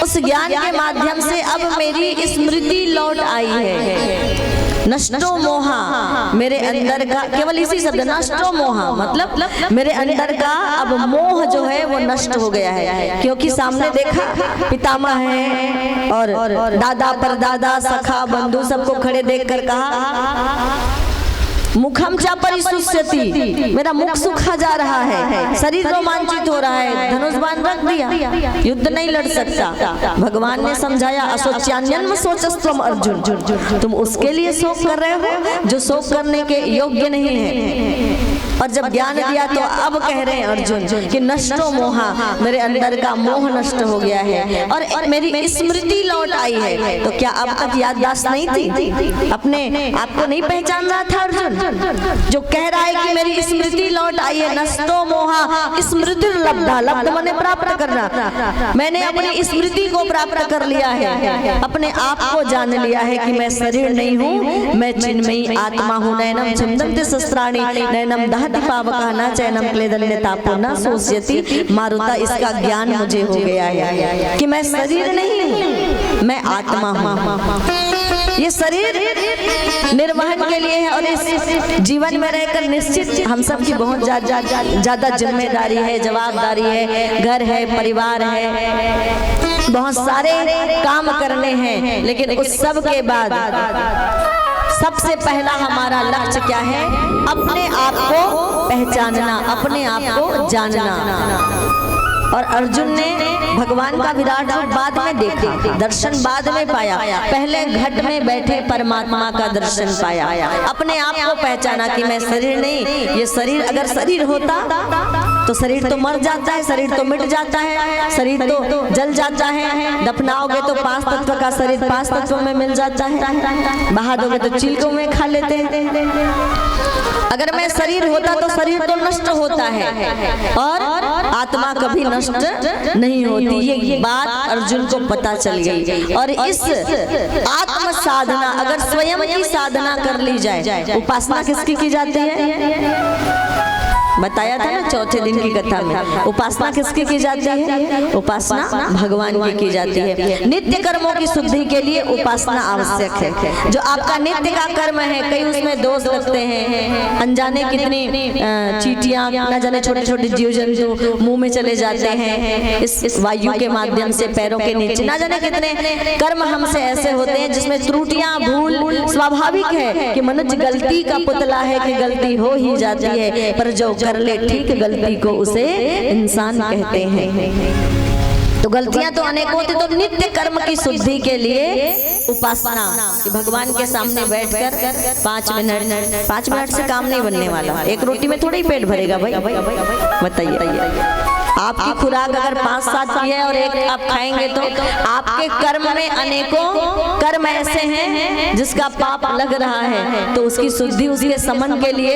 उस ज्ञान के माध्यम से अब मेरी स्मृति लौट आई है। नष्टो मोहा, मेरे अंदर का, केवल इसी शब्द नष्टो मोहा मतलब मेरे अंदर का अब मोह जो है वो नष्ट हो गया है। क्योंकि सामने देखा पितामह है और दादा परदादा सखा बंधु सबको खड़े देखकर कहा, मुखम चा परिशुष्यति, मेरा मुख सूखा जा रहा है, शरीर रोमांचित हो रहा है, धनुष बाण रख दिया, युद्ध नहीं लड़ सकता। भगवान ने समझाया, असोच्यान्यन्म सोचस्त्वम अर्जुन, तुम उसके लिए शोक कर रहे हो जो शोक करने के योग्य नहीं है। और जब ज्ञान दिया तो अब कह रहे हैं अर्जुन कि नष्टो मोहा, मेरे अंदर का मोह नष्ट हो गया है और मेरी स्मृति लौट आई है। तो क्या अब तक याददाश्त नहीं थी? अपने आपको नहीं पहचान रहा था अर्जुन? जो कह रहा है कि मेरी स्मृति लौट आई है। नष्टो मोहा स्मृतिर्लब्धा, लब्ध माने प्राप्त करना। मैंने अपनी स्मृति को प्राप्त कर लिया है, अपने आप को जान लिया है कि मैं शरीर नहीं हूँ, मैं चिन्मयी आत्मा हूँ। नैनम छन्दन्ति शस्त्राणि नैनम दहति पावकः न चैनम क्लेदन्यतापो न शोष्यति मारुता। इसका ज्ञान मुझे हो गया है कि मैं शरीर नहीं हूँ, मैं आत्मा हूँ। ये शरीर निर्वहन के लिए है और इस जीवन में रहकर निश्चित हम सब की बहुत ज्यादा जिम्मेदारी है, जवाबदारी है, घर है, परिवार है, बहुत सारे काम करने हैं। लेकिन उस सब के बाद सबसे पहला हमारा लक्ष्य क्या है? अपने आप को पहचानना, अपने आप को जानना। और अर्जुन ने भगवान का विराट रूप बाद में देखा, दर्शन बाद में पाया, पहले घट में बैठे परमात्मा का दर्शन पाया, अपने आप को पहचाना कि मैं शरीर नहीं, ये शरीर अगर शरीर होता तो शरीर तो मर जाता है, शरीर तो मिट जाता है, शरीर तो जल जाता है, दफनाओगे तो 5 तत्व का शरीर 5 तत्वों में मिल जाता है, बहा दोगे तो चिलकों में खा लेते हैं। अगर मैं शरीर होता तो शरीर तो नष्ट होता है और आत्मा कभी नष्ट नहीं होती। ये बात अर्जुन को पता चल गई। और इस आत्म साधना, अगर स्वयं की साधना कर ली जाए, उपासना किसकी की जाती है? बताया था ना चौथे दिन की कथा में, उपासना किसकी की जाती है? उपासना भगवान की जाती है। नित्य कर्मों की शुद्धि के लिए उपासना आवश्यक है। जो आपका नित्य का कर्म है, कई उसमें दोष लगते हैं, अनजाने कितनी चींटियां, न जाने छोटे छोटे जीव जंतु मुंह में चले जाते हैं, इस वायु के माध्यम से पैरों के नीचे, न जाने कितने कर्म हमसे ऐसे होते हैं जिसमें त्रुटियां, भूल स्वाभाविक है कि मनुष्य गलती का पुतला है कि गलती हो ही जाती है, पर जो कर ले ठीक गलती को उसे इंसान कहते हैं। तो गलतियां तो अनेक होती, तो नित्य कर्म की शुद्धि के लिए उपासना कि भगवान के सामने बैठकर 5 मिनट से काम नहीं बनने वाला। एक रोटी में थोड़ा ही पेट भरेगा भाई, बताइए। आपकी खुराक अगर 5-7 की है और एक आप खाएंगे तो आपके कर्म में अनेकों कर्म ऐसे हैं जिसका पाप लग रहा है, तो उसकी शुद्धि, उसके समन के लिए,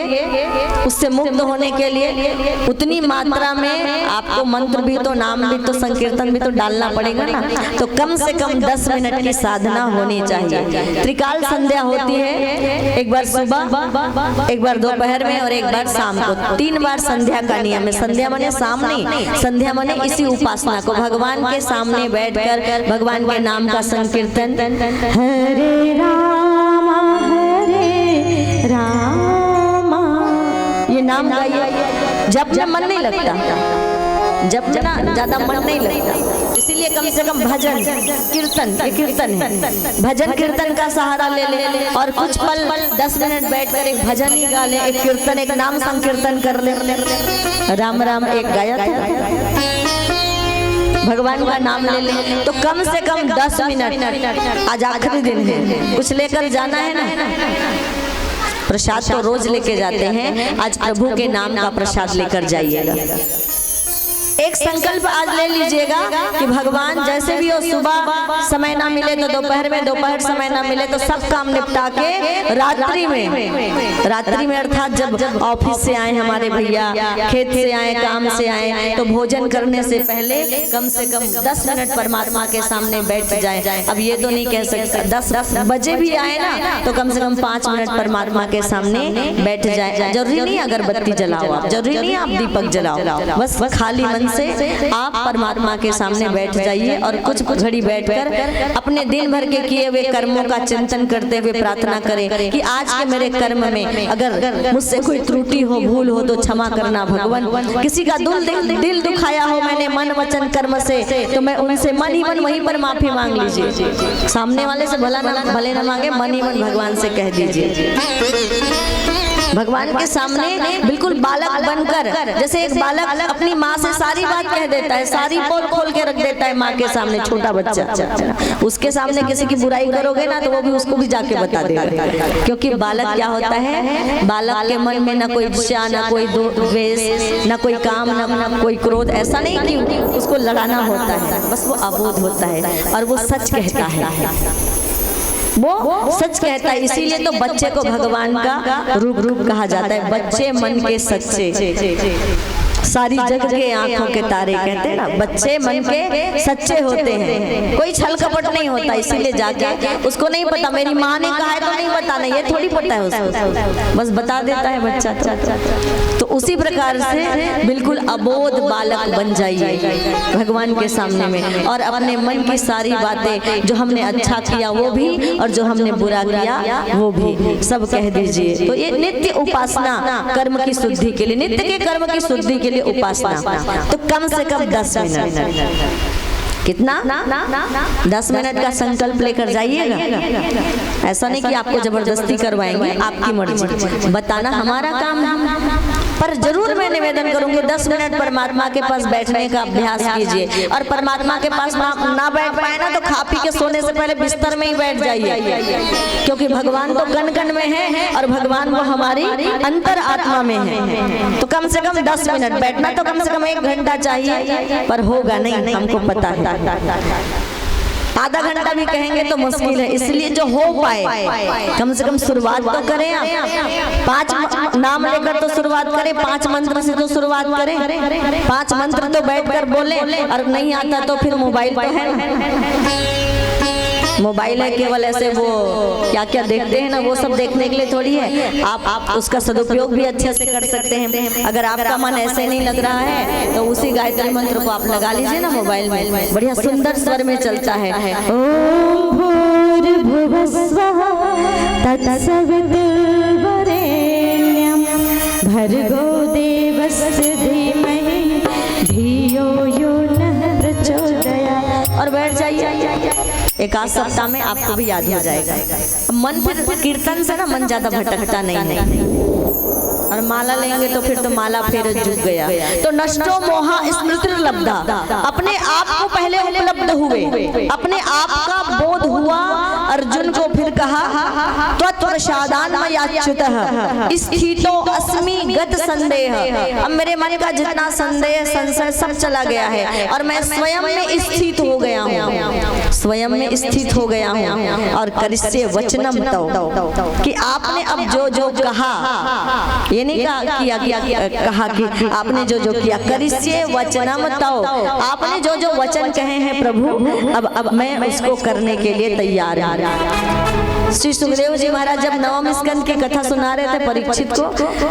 उससे मुक्त होने के लिए उतनी मात्रा में आपको मंत्र भी तो, नाम भी तो, संकीर्तन भी तो डालना पड़ेगा ना। तो कम से कम 10 मिनट की साधना होनी चाहिए। त्रिकाल संध्या होती है, एक बार सुबह, एक बार दोपहर में और एक बार शाम को। 3 बार संध्या का नियम है। संध्या माने साम नहीं, संध्या माने इसी उपासना को, भगवान के सामने बैठकर भगवान के नाम का संकीर्तन, हरे रामा ये नाम गाइए, जब में मन नहीं लगता, जब में ना ज्यादा मन नहीं लगता, इसीलिए कम से कम भजन कीर्तन, ये कीर्तन है, भजन कीर्तन का सहारा ले ले और कुछ पल 10 मिनट बैठकर एक भजन ही गा ले, एक कीर्तन, एक नाम संकीर्तन कर ले। राम राम एक गाया था, भगवान का नाम ले ले तो कम से कम 10 मिनट। आज आखिरी दिन है, कुछ लेकर जाना है ना, प्रसाद तो रोज लेके जाते हैं, आज प्रभु के नाम का प्रसाद लेकर जाइएगा। एक संकल्प आज ले लीजिएगा कि भगवान जैसे भी हो, सुबह समय ना मिले तो दोपहर में, दोपहर समय ना मिले तो सब काम निपटा के रात्रि में अर्थात जब ऑफिस से आए हमारे भैया, खेत से आए, काम से आए, तो भोजन करने से पहले कम से कम 10 मिनट परमात्मा के सामने बैठ जाए। अब ये तो नहीं कह सकते 10 बजे भी आए ना तो कम से कम 5 मिनट परमात्मा के सामने बैठ जाए। जरूरी नहीं अगरबत्ती जलाओ, आप जरूरी नहीं आप दीपक जलाओ, बस खाली मन से आप परमात्मा के सामने बैठ जाइए और कुछ घड़ी बैठकर अपने दिन भर के किए हुए कर्मों का चिंतन करते हुए प्रार्थना करें कि आज के मेरे कर्म में अगर मुझसे कोई त्रुटि हो, भूल हो तो क्षमा करना भगवान। किसी का दिल दुखाया हो मैंने मन वचन कर्म से, तो मैं उनसे मन ही मन वहीं पर माफी मांग लीजिए। सामने वाले से भले न मांगे, मन ही मन भगवान से कह दीजिए। भगवान के सामने बिल्कुल बालक बनकर, जैसे एक बालक अपनी माँ से सारी बात कह देता है, सारी पोल खोल के रख देता है माँ के सामने, छोटा बच्चा, उसके सामने किसी की बुराई करोगे ना तो वो भी उसको भी जाके बता देगा। क्योंकि बालक क्या होता है, बालक के मन में ना कोई ईर्ष्या, ना कोई द्वेष, ना कोई काम, ना कोई क्रोध, ऐसा नहीं कि उसको लड़ाना होता है, बस वो अबोध होता है और वो सच कहता है, वो सच कहता है। इसीलिए तो बच्चे को भगवान का रूप कहा जाता है। बच्चे मन के सच्चे, सारी जग के आंखों के तारे, कहते हैं ना, बच्चे मन के सच्चे होते हैं, कोई छल कपट नहीं होता। इसीलिए जाके उसको नहीं पता मेरी माँ ने कहा है तो नहीं बताना, ये थोड़ी पता है उसको, बस बता देता है बच्चा। तो उसी प्रकार से बिल्कुल अबोध बालक बन जाइए भगवान के सामने में, और अपने मन की सारी बातें, जो हमने अच्छा किया वो भी और जो हमने बुरा किया वो भी, सब कह दीजिए। तो ये नित्य उपासना कर्म की शुद्धि के लिए, नित्य के कर्म की शुद्धि के लिए उपासना। तो कम से कम 10 मिनट, कितना 10 मिनट का संकल्प लेकर जाइएगा। ऐसा नहीं कि आपको जबरदस्ती करवाएंगे, आपकी मर्जी, बताना हमारा काम है। पर जरूर मैं निवेदन करूंगी 10 मिनट परमात्मा के पास बैठने का अभ्यास कीजिए। और परमात्मा के पास ना बैठ पाए ना तो खा पी के सोने से पहले बिस्तर में ही बैठ जाइए, क्योंकि भगवान तो कण कण में है और भगवान वो हमारी अंतर आत्मा में है। तो कम से कम 10 मिनट बैठना, तो कम से कम 1 घंटा चाहिए, पर होगा नहीं, हमको पता है। आधा घंटा भी कहेंगे तो मुश्किल है, इसलिए जो हो पाए कम से कम शुरुआत तो करें। आप 5 नाम लेकर तो शुरुआत करें, 5 मंत्र से तो शुरुआत करें। 5 मंत्र तो बैठकर बोले, और नहीं आता तो फिर मोबाइल तो है, मोबाइल है, केवल ऐसे वो क्या क्या देखते हैं ना, वो सब देखने के लिए थोड़ी है। आप उसका सदुपयोग भी अच्छे से कर सकते हैं। अगर आपका मन ऐसे नहीं लग रहा है तो उसी गायत्री मंत्र को आप लगा लीजिए ना मोबाइल में, बढ़िया सुंदर स्वर में चलता है। ओम भूर्भुवः स्वः तत्सवितुर्वरेण्यं भर्गो देवस्य धीमहि धियो यो नः प्रचोदयात्। और बैठ जाइए, एक आध सप्ताह में आपको भी याद हो जाएगा। मन फिर कीर्तन से ना मन ज्यादा भटकता नहीं है। और माला लेंगे तो फिर तो माला फेर जुग गया। तो नष्टो मोहा स्मृतिर्लब्धा, अपने आप को पहले उपलब्ध हुए, अपने आप का बोध हुआ। अर्जुन को फिर कहा त्वत्प्रसादान्मयाच्युतः स्थितो अस्मि गत संदेह। अब मेरे मन का जितना संदेह संशय सब चला गया है और मैं स्वयं में स्थित हो गया हूँ, स्वयं में स्थित हो गया हूँ। और करिष्ये वचनम तव, कि आपने अब जो जो कहा, ये नहीं कहा कि आपने जो जो किया, करिष्ये वचनम तव, आपने जो जो वचन कहे हैं प्रभु, अब मैं उसको करने के लिए तैयार हूँ। श्री सुखदेव जी महाराज जब नवम स्कंद की कथा सुना रहे थे परीक्षित को,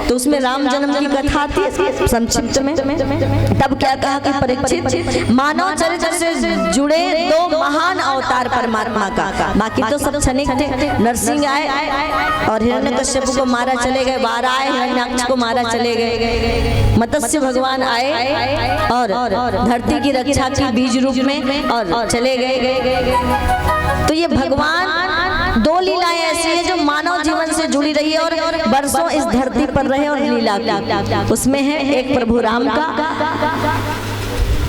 तो उसमें राम जन्म की कथा थी संक्षिप्त में। तब क्या कहा कि परीक्षित, मानव चरित्र से जुड़े दो महान अवतार परमात्मा का, बाकी तो सब क्षणिक थे। नरसिंह आए और हिरण्यकश्यप को मारा चले गए, बारह आए हिरण्याक्ष को मारा चले गए। मत्स्य भगवान आए और धरती की रक्षा की बीज रूप में और चले गए। तो ये भगवान दो लीलाएं ऐसी है जो मानव जीवन से जुड़ी रही है और बरसों इस धरती पर रहे और लीला की। उसमें है एक प्रभु राम का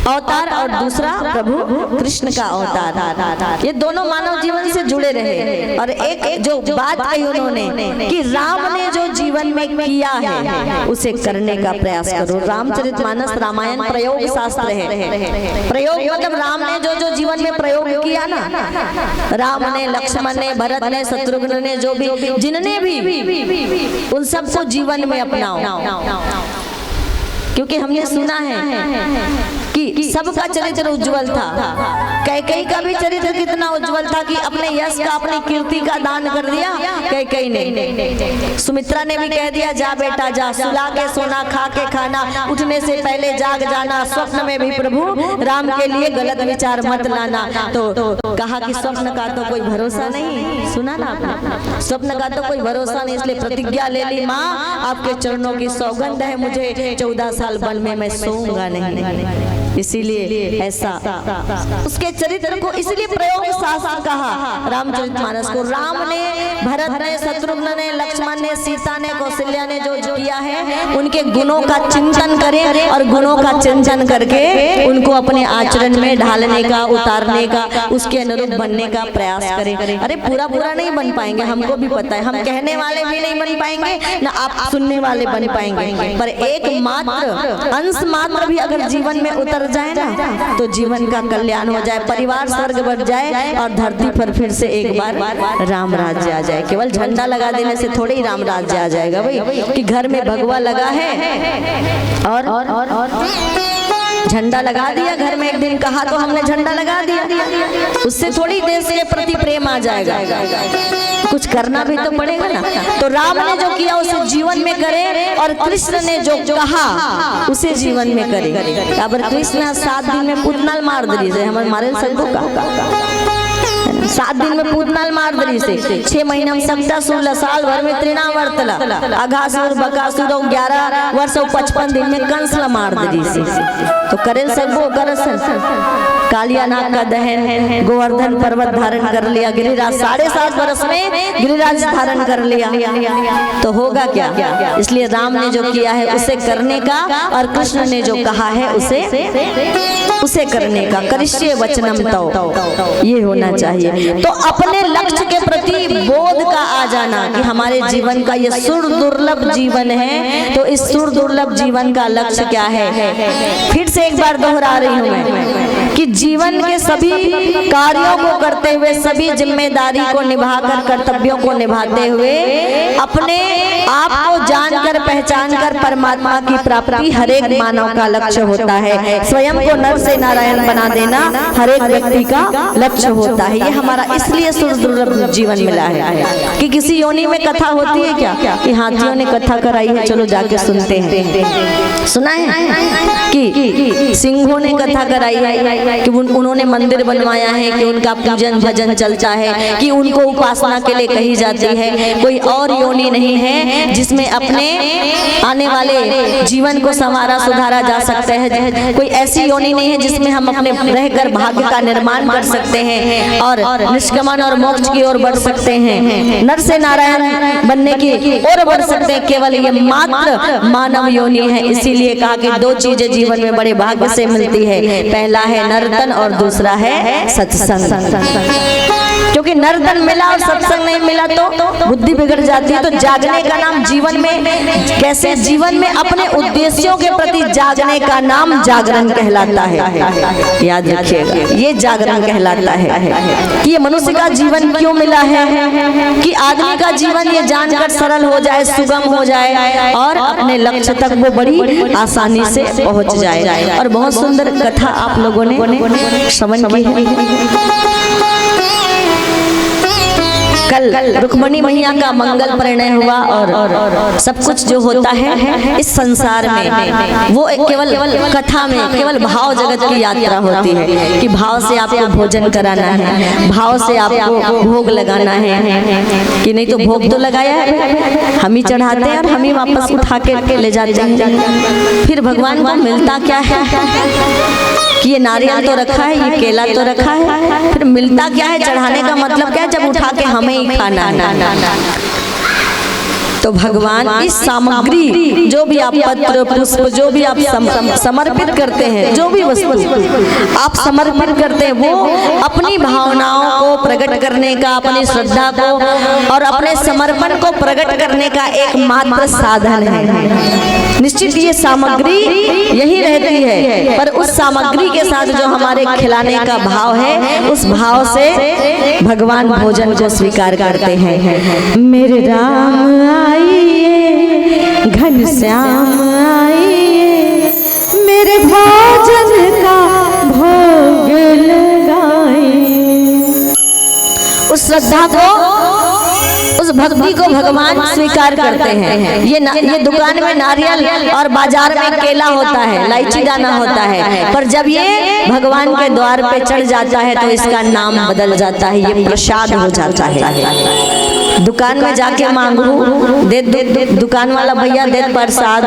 अवतार और दूसरा प्रभु कृष्ण का अवतार। ये दोनों मानव जीवन से जुड़े रहे। और एक जो बात कही उन्होंने कि राम ने जो जीवन में किया है उसे करने का प्रयास करो। रामचरितमानस रामायण प्रयोग शास्त्र है। प्रयोग मतलब राम ने जो जीवन में प्रयोग किया ना, राम ने, लक्ष्मण ने, भरत ने, शत्रुघ्न ने, जो भी जिनने भी, उन सबको जीवन में अपनाओ। क्योंकि हमने सुना है कि सबका चरित्र उज्जवल था। कैकेयी का भी चरित्र कितना उज्जवल था कि अपने यश का, अपनी कीर्ति का दान कर दिया कैकेयी ने। सुमित्रा ने भी कह दिया, जा बेटा जा, सुला के सोना, खा के खाना, उठने से पहले जाग जाना, स्वप्न में भी प्रभु राम के लिए गलत विचार मत लाना। तो कहा कि स्वप्न का तो कोई भरोसा नहीं, सुना ना आपने, स्वप्न का तो कोई भरोसा नहीं, इसलिए प्रतिज्ञा ले ली, माँ आपके चरणों की सौगंध है, मुझे 14 साल वन में मैं सोऊंगा नहीं। इसीलिए ऐसा उसके चरित्र को इसलिए प्रयोग शास्त्र कहा रामचरितमानस को। राम ने, भरत ने, शत्रुघ्न ने, लक्ष्मण ने, सीता ने, कौशल्या ने जो किया है उनके गुणों का चिंतन करें और गुणों का चिंतन करके उनको अपने आचरण में ढालने का, उतारने का, उसके अनुरूप बनने का प्रयास करें। अरे पूरा नहीं बन पाएंगे, हमको भी पता है, हम कहने वाले भी नहीं बन पाएंगे ना आप सुनने वाले बन पाएंगे, पर एक मात्र अंश मात्र भी अगर जीवन में उतर जाए ना तो जीवन का कल्याण हो जाए, परिवार स्वर्ग बन जाए और धरती पर फिर से एक बार राम राज्य आ जाए। केवल झंडा लगा देने से थोड़े ही राम राज्य आ जाएगा भाई, कि घर में भगवा लगा है और झंडा लगा दिया घर में, एक दिन कहा तो हमने झंडा लगा दिया, उससे थोड़ी देश के प्रति प्रेम आ जाएगा, कुछ करना भी तो पड़ेगा ना। तो राम ने जो किया उसे जीवन में करे और कृष्ण ने जो कहा उसे जीवन में करे। अगर कृष्ण 7 दिन में पूतनाल मार दी से हमारे मारे सबको का 7 दिन में पूतनाल मार दी से 6 महीना में सप्ता 16 साल भर में तृणावर्तला अघासुर बकासुर 11 वर्ष 55 दिन में कंसला मार दी से। तो करे सबको करसन कालिया नाग का दहन, गोवर्धन पर्वत धारण कर लिया, गिरिराज 7.5 वर्ष में गिरिराज धारण कर लिया, तो होगा क्या। इसलिए राम ने जो किया है उसे करने का और कृष्ण ने जो कहा है उसे करने का। करिष्ये वचनम तव, ये होना चाहिए। तो अपने लक्ष्य के प्रति बोध का आ जाना कि हमारे जीवन का ये सुर दुर्लभ जीवन है, तो इस सुर दुर्लभ जीवन का लक्ष्य क्या है। फिर से एक बार दोहरा रही हूँ मैं कि जीवन के सभी कार्यों को करते हुए, सभी जिम्मेदारी को निभाकर, कर्तव्यों को निभाते हुए अपने आप को जानकर, पहचानकर परमात्मा की प्राप्ति हर एक मानव का लक्ष्य होता है। स्वयं को नर से नारायण बना देना हर एक व्यक्ति का लक्ष्य होता है। ये हमारा इसलिए सुदुर्लभ जीवन मिला है कि किसी योनि में कथा होती है क्या कि हाथियों ने कथा कराई है, चलो जाके सुनते हैं। सुना है कि सिंहों ने कथा कराई है कि उन्होंने मंदिर बनवाया है, कि उनका पूजन भजन चलता है, कि उनको उपासना के लिए कही जाती है। कोई और योनि नहीं है जिसमें अपने आने वाले जीवन को संवारा सुधारा जा सकता है। कोई ऐसी योनि नहीं है जिसमें हम अपने रहकर भाग्य का निर्माण कर सकते हैं और निष्कामन और मोक्ष की ओर बढ़ सकते हैं, नर से नारायण बनने की ओर बढ़ सकते हैं। केवल ये मात्र मानव योनि है। इसीलिए कहा कि 2 चीजें जीवन में बड़े भाग्य से मिलती है, पहला है नर्तन और दूसरा है सत्संग। क्योंकि नर्तन मिला और सत्संग नहीं मिला तो बुद्धि बिगड़ जाती है। तो जागने का नाम जीवन में कैसे, जीवन में अपने उद्देश्यों के प्रति जागने का नाम जागरण कहलाता है। याद रखिएगा, ये जागरण कहलाता है कि ये मनुष्य का जीवन क्यों मिला है, कि आदमी का जीवन ये जानकर सरल हो जाए, सुगम हो जाए और अपने लक्ष्य तक वो बड़ी आसानी से पहुंच जाए। और बहुत सुंदर कथा आप लोगों ने श्रवण की है। कल रुक्मणी मैया का मंगल परिणय हुआ और सब कुछ जो होता है इस संसार में वो केवल कथा में केवल भाव जगत की यात्रा होती है कि भाव से आपको भोजन कराना है, भाव से आपको भोग लगाना है कि नहीं तो भोग तो लगाया है हम ही चढ़ाते हैं और हम ही वापस उठा के ले जाते हैं। फिर भगवान को मिलता क्या है कि ये नारियल तो रखा है, ये केला तो रखा है, फिर मिलता क्या है, चढ़ाने का मतलब क्या है, जब उठा के हमें ही खाना है। तो भगवान इस सामग्री जो भी आप पत्र पुष्प जो भी आप समर्पित करते हैं, जो भी वस्तु आप समर्पित करते हैं वो अपनी भावनाओं को प्रकट करने का, अपनी श्रद्धा को और अपने समर्पण को प्रकट करने का एकमात्र साधन है। निश्चित ये सामग्री यही रहती है, पर उस सामग्री के साथ जो हमारे खिलाने का भाव है उस भाव से भगवान भोजन को स्वीकार करते हैं। मेरे राम आइए घनश्याम आइए, मेरे भोजन का भोग लगाइए। उस श्रद्धा को उस भक्ति को भगवान स्वीकार करते हैं। ये दुकान में नारियल और बाजार में केला होता है, इलायची दाना होता है, पर जब ये भगवान के द्वार पे चढ़ जाता है तो इसका नाम बदल जाता है, ये प्रसाद हो जाता है। दुकान में जाके मांगू दे दुकान वाला भैया दे प्रसाद,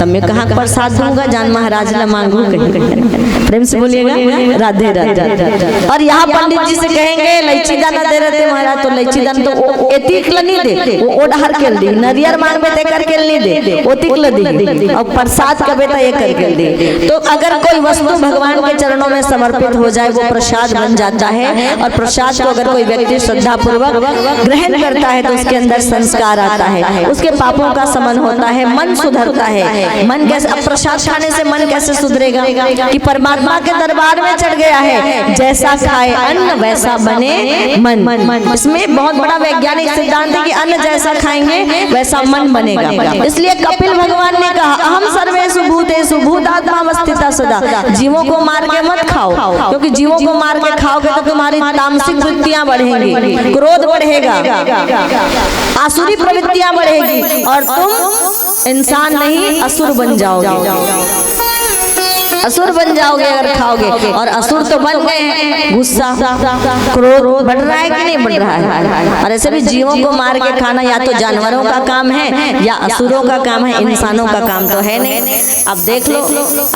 तब मैं कहाँ प्रसाद दूंगा, जान महाराज ला मांगू कहीं। प्रेम से बोलिएगा राधे राधे। और यहाँ पंडित जी से कहेंगे इलायची दाना दे रहे थे महाराज, तो इलायची दाना तो एतिकला नहीं दे, वो ओढ़ार के दी, नरियर मांगबे ते करके नहीं दे, वो तिकला दी, और प्रसाद कबे तो ये करके दे। तो अगर कोई वस्तु भगवान के चरणों में समर्पित हो जाए वो प्रसाद बन जाता है, और प्रसाद को अगर कोई व्यक्ति श्रद्धा पूर्वक ग्रहण करता है तो उसके अंदर संस्कार आता है, उसके पापों का शमन होता है, मन सुधरता है। मन कैसे, अब प्रसाद खाने से मन कैसे सुधरेगा कि परमात्मा के दरबार में चढ़ गया है, जैसा खाए अन्न वैसा बने मन। इसमें बहुत बड़ा वैज्ञानिक सिद्धांत है कि अन्न जैसा खाएंगे वैसा मन बनेगा। इसलिए कपिल भगवान ने कहा अहम सर्वेषु भूतेषु भूतात्मावस्थिता सदा, जीवों को मार के मत खाओ, क्योंकि जीवों को मार के खाओगे तो तुम्हारी तामसिक वृत्तियां बढ़ेंगी, क्रोध बढ़ेगा, आसुरी प्रवृत्तियां बढ़ेगी और तुम इंसान नहीं असुर बन जाओगे। असुर बन जाओगे अगर खाओगे, और असुर तो बन गए हैं। गुस्सा क्रोध बढ़ रहा है कि नहीं बढ़ रहा है? और ऐसे भी जीवों को मार के खाना या तो जानवरों का काम है या असुरों का काम है, इंसानों का काम तो है नहीं। अब देख लो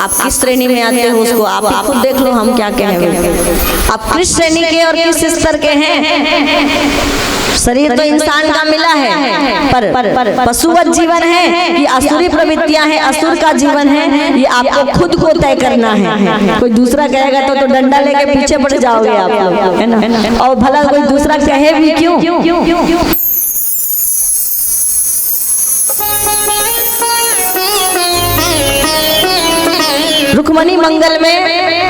आप किस श्रेणी में आते हो, उसको आप खुद देख लो, हम क्या कहेंगे। आप किस श्रेणी के और किस स्तर के हैं? शरीर तो इंसान का मिला है, पर पशुवत जीवन है कि असुरी प्रवृत्तियां हैं, असुर का जीवन है, ये आपको खुद को तय करना है। कोई दूसरा कहेगा तो डंडा लेके पीछे पड़ जाओगे आप लोग, है ना। और भला कोई दूसरा कहे भी क्यों। रुक्मणी मंगल में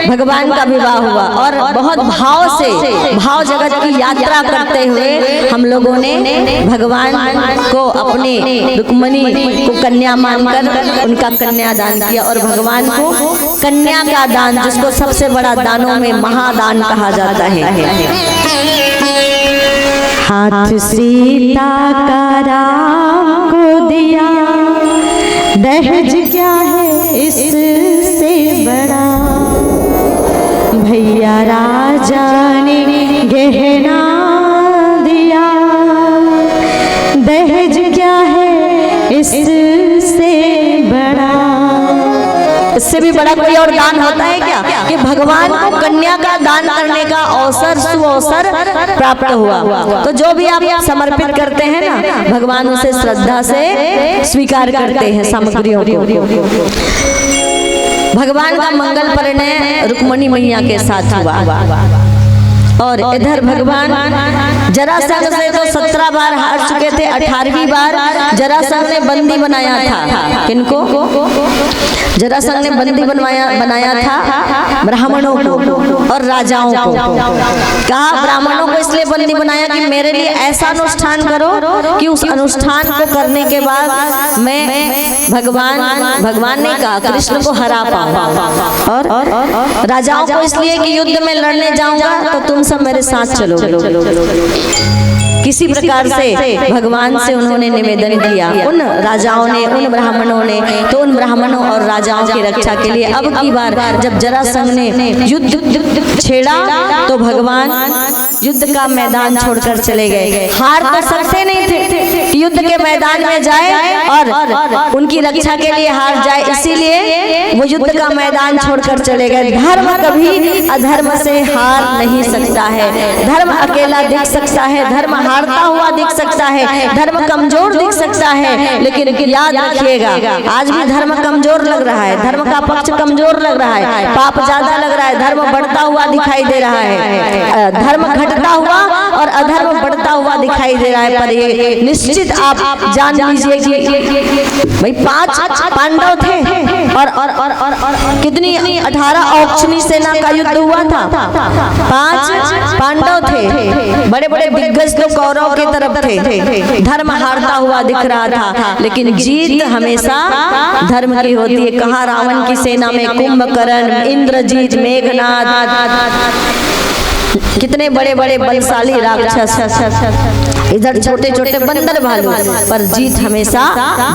भगवान का विवाह हुआ और बहुत भाव से भाव जगत की यात्रा करते हुए हम लोगों ने भगवान को अपने रुक्मणी को कन्या मानकर उनका कन्यादान किया। और भगवान को कन्या का दान, जिसको सबसे बड़ा दानों में महादान कहा जाता है, हाथ सीता का राम को दिया, दहेज क्या है इससे बड़ा, भैया राजा ने गहना दिया, दहेज क्या है इससे बड़ा। इससे भी बड़ा कोई और दान होता है क्या कि भगवान को कन्या का दान करने का अवसर सुअवसर प्राप्त हुआ। तो जो भी आप समर्पित करते हैं ना, भगवान उसे श्रद्धा से स्वीकार करते हैं सामग्रियों को। भगवान का मंगल परिणय रुक्मणी मैया के साथ हुआ और इधर भगवान जरासंध से तो 17 बार हार चुके थे, 18वीं बार जरासंध ने बंदी बनाया था। किनको? जरासंध ने बंदी बनाया था ब्राह्मणों को और राजाओं को। कहा ब्राह्मणों को इसलिए बंदी बनाया कि मेरे लिए ऐसा अनुष्ठान करो कि उस अनुष्ठान को करने के बाद मैं भगवान ने कहा कृष्ण को हरा पाऊं। और राजाओं को इसलिए कि युद्ध में लड़ने जाऊंगा तो तुम सब मेरे साथ चलो। किसी प्रकार से भगवान से उन्होंने निवेदन किया, उन राजाओं ने, उन ब्राह्मणों ने। तो उन ब्राह्मणों और राजाओं की रक्षा के लिए अब की बार जब जरासंध ने युद्ध छेड़ा तो भगवान युद्ध का मैदान छोड़कर चले गए। हार तो सकते नहीं थे, युद्ध के मैदान में जाए और उनकी रक्षा के लिए हार जाए, इसीलिए वो युद्ध का मैदान छोड़कर चले गए। धर्म कभी अधर्म से हार नहीं सकता है, धर्म अकेला दिख सकता है, धर्म हारता हुआ दिख सकता है, धर्म कमजोर दिख सकता है, लेकिन याद रखिएगा आज भी धर्म कमजोर लग रहा है, धर्म का पक्ष कमजोर लग रहा है, पाप ज्यादा लग रहा है, धर्म बढ़ता हुआ दिखाई दे रहा है, धर्म घटता हुआ और अधर्म बढ़ता हुआ दिखाई दे रहा है। पर ये निश्चित आप जान लीजिए कि भाई 5 पांडव थे और कितनी 18 औक्षणी सेना का युद्ध हुआ था। 5 पांडव थे, बड़े बड़े दिग्गज तो कौरव की तरफ थे, धर्म हारता हुआ दिख रहा था, लेकिन जीत हमेशा धर्म की होती है। कहाँ रावण की सेना में कुंभकर्ण, इंद्रजीत, मेघनाद, कितने बड़े बड़े बलशाली राक्षस, इधर छोटे छोटे बंदर भालू, पर जीत हमेशा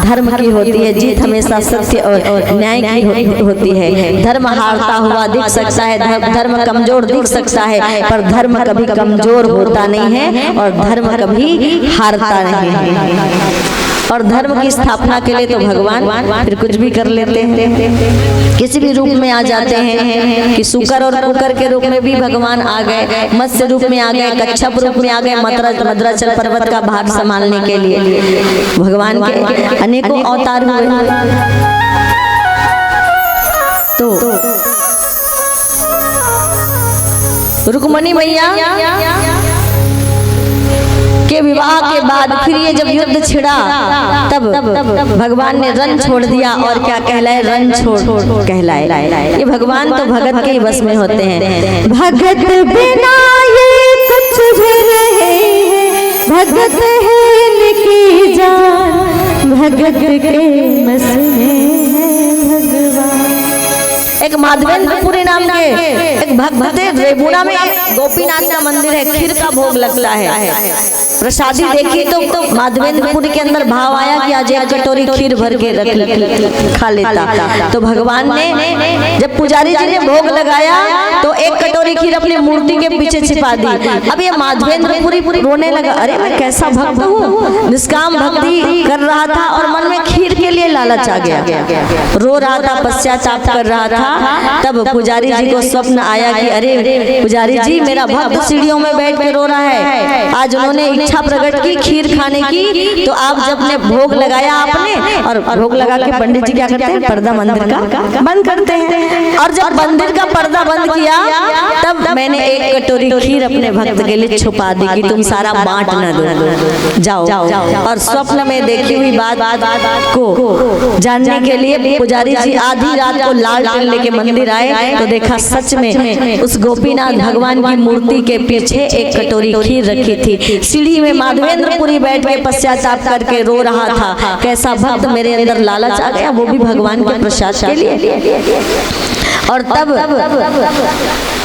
धर्म की होती है, जीत हमेशा सत्य और न्याय की होती है। धर्म हारता हुआ दिख सकता है, धर्म कमजोर दिख सकता है, पर धर्म कभी कमजोर होता नहीं है और धर्म कभी हारता नहीं है। और धर्म की स्थापना के लिए तो भगवान फिर कुछ भी कर लेते हैं, किसी भी रूप में आ जाते हैं। कि सूकर और कुकर के रूप में भी भगवान आ गए, मत्स्य रूप में आ गए, कच्छप रूप में आ गए, मद्राचल पर्वत का भार संभालने के लिए भगवान के अनेकों अवतार हुए। तो रुक्मणी मैया के विवाह के बाद फिर ये जब युद्ध छिड़ा तब भगवान ने रन छोड़ दिया, और क्या कहलाए, रन छोड़ कहलाए। ये भगवान तो भगत के ही बस में होते हैं। भगत बिना ये कुछ भी नहीं है, भगत है इनकी जान, भगत के बस में है भगवान। एक माधवेंद्रपुरी नाम के एक भक्त थे, रेबुना में गोपीनाथ का मंदिर है, खीर का भोग लगता है। प्रसादी देखी तो माधवेंद्रपुरी के अंदर भाव आया कि आज एक कटोरी खीर भर के रख खा लेता। तो भगवान ने जब पुजारी जी ने भोग लगाया तो एक कटोरी खीर अपनी मूर्ति के पीछे छिपा दी। अब ये माधवेंद्रपुरी रोने लगा, अरे मैं कैसा भक्त हूँ, निष्काम भक्ति कर रहा था और मन में खीर के लिए लालच आ गया, रो रहा था, पश्चाताप कर रहा था। तब पुजारी जी को स्वप्न आया कि अरे पुजारी जी, मेरा भक्त सीढ़ियों में बैठ के रो रहा है, आज उन्होंने इच्छा प्रकट की खीर खाने की, तो आप जब ने भोग लगाया आपने, और भोग लगा के पंडित जी क्या करते हैं, पर्दा मंदिर का बंद करते हैं, और जब मंदिर का पर्दा बंद किया तब मैंने एक कटोरी खीर अपने भक्त के लिए छुपा दी कि तुम सारा बांट न दो, जाओ। और स्वप्न में देखी हुई बात को जानने के लिए पुजारी जी आधी रात को लालटेन लेके मंदिर आए तो देखा सच में उस गोपीनाथ भगवान की मूर्ति के पीछे एक कटोरी खीर रखी थी। सीढ़ी में माधवेंद्रपुरी बैठ के पश्चाताप करके रो रहा था, कैसा भक्त मेरे अंदर लालच आ गया, वो भी भगवान के प्रसाद के लिए। और तब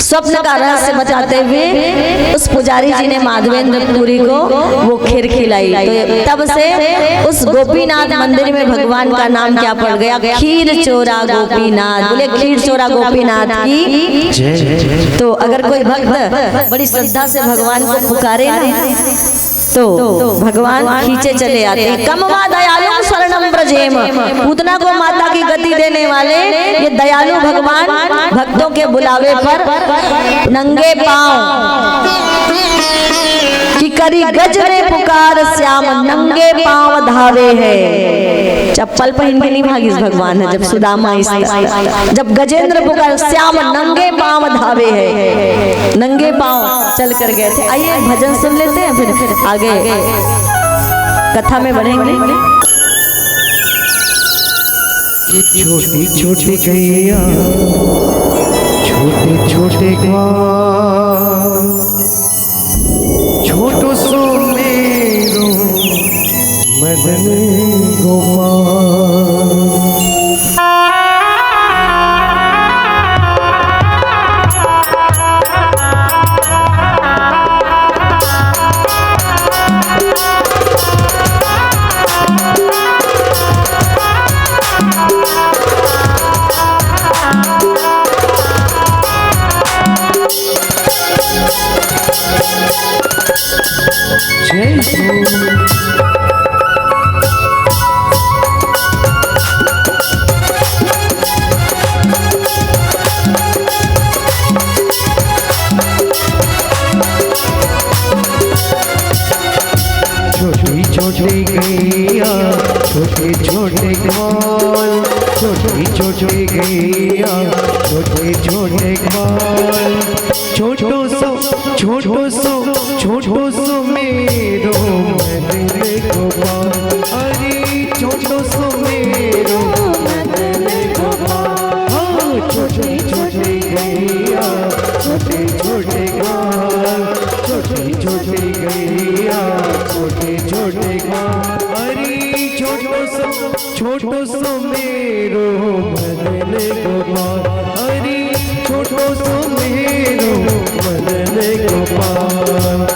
स्वप्न का रहस्य बताते हुए उस पुजारी जी ने माधवेंद्रपुरी को वो खीर खिलाई। तो तब से उस गोपीनाथ मंदिर में भगवान का नाम क्या पड़ गया, खीर चोरा गोपीनाथ। बोले खीर चोरा गोपीनाथ की। तो अगर कोई भक्त बड़ी श्रद्धा से भगवान को पुकारे ना तो भगवान खींचे चले आते हैं। कमवा दयालु शरणम ब्रजेम, पूतना को माता की गति देने वाले ये दयालु भगवान भक्तों के बुलावे पर नंगे पांव कि करी गज ने पुकार श्याम, नंगे पांव धावे है। चप्पल पहन के नहीं भागी भगवान है, जब सुदामा जब गजेंद्र पुकार श्याम नंगे पांव धावे है, नंगे पांव चल कर गए थे। आइए भजन सुन लेते हैं, फिर आगे कथा में बढ़ेंगे। छोटी छोटी गैया छोटे छोटे छोटो सो मेरो मदन गोपाल। जय हो। छोटी छोटी गैया छोटे छोटे ग्वाल, छोटी छोटी गैया छोटे छोटे ग्वाल, छोटो सो मेरो मदन गोपाल, अरे छोटो सो मेरो मदन गोपाल। हाँ छोटी छोटी गैया छोटे छोटे ग्वाल, छोटी छोटी गैया छोटे छोटे ग्वाल, अरे छोटो सो मेरो मदन गोपाल, अरे छोटो सो मेरो मदन गोपाल।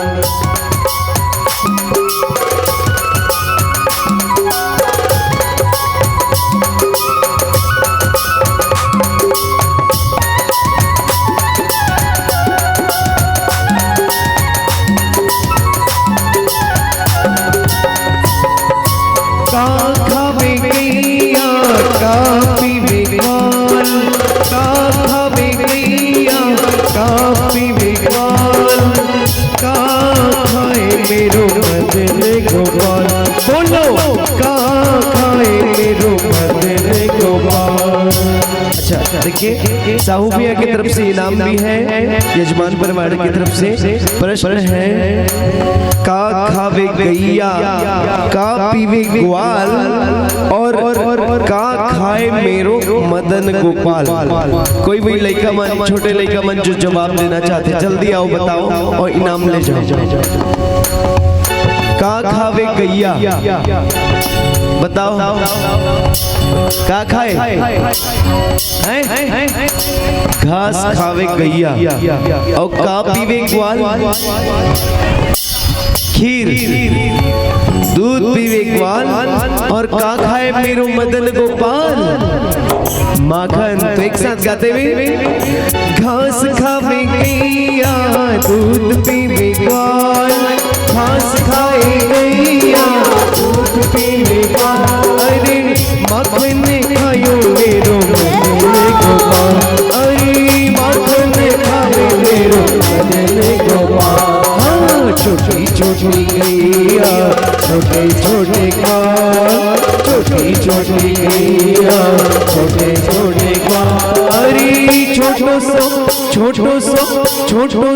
देखिए साहू भैया की तरफ से इनाम भी है, यजमान परिवार की तरफ से प्रश्न है। का खावे गैया का पीवे ग्वाल और का खाए मेरो मदन गोपाल। कोई भी लड़का मन, छोटे लड़का मन जो जवाब देना चाहते जल्दी आओ बताओ और इनाम ले जाओ। का खावे गैया बताओ, का खाए घास खावे गैया और का पीवे ग्वाल, खीर दूध पीवे ग्वाल, और का खाए मेरो मदन गोपाल माखन। तो एक साथ गाते हुए, घास खावे गैया दूध पीवे ग्वाल, घास खाए गैया दूध पीवे ग्वाल, अरे माखन खायो मेरो मदन गोपाल, अरे माखन खाए मेरो मदन गोपाल। हाँ छोटी छोटी गैया छोटे छोटे ग्वाल, छोटी छोटी गैया छोटे छोटे ग्वाल, अरे छोटो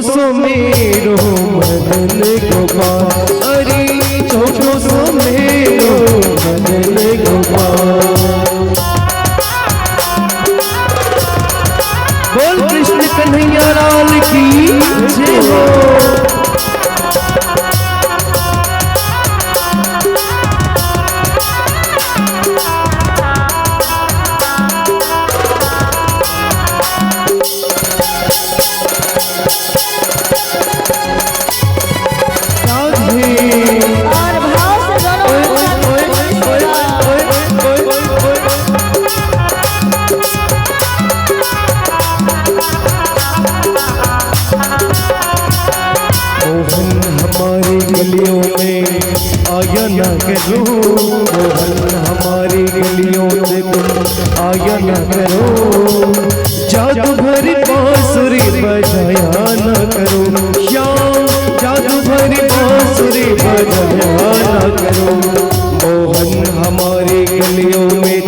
सो मेरो मदन गोपाल, अरे छोटो सो मेरो मदन गोपाल। बोल कृष्ण कन्हैया लाल की जय हो। गलियों में आया ना करो, मोहन हमारी गलियों से तुम आया ना करो, जादू भरी बांसुरी बजाया ना करो, श्याम जादू भरी बांसुरी बजाया ना करो, मोहन हमारी गलियों में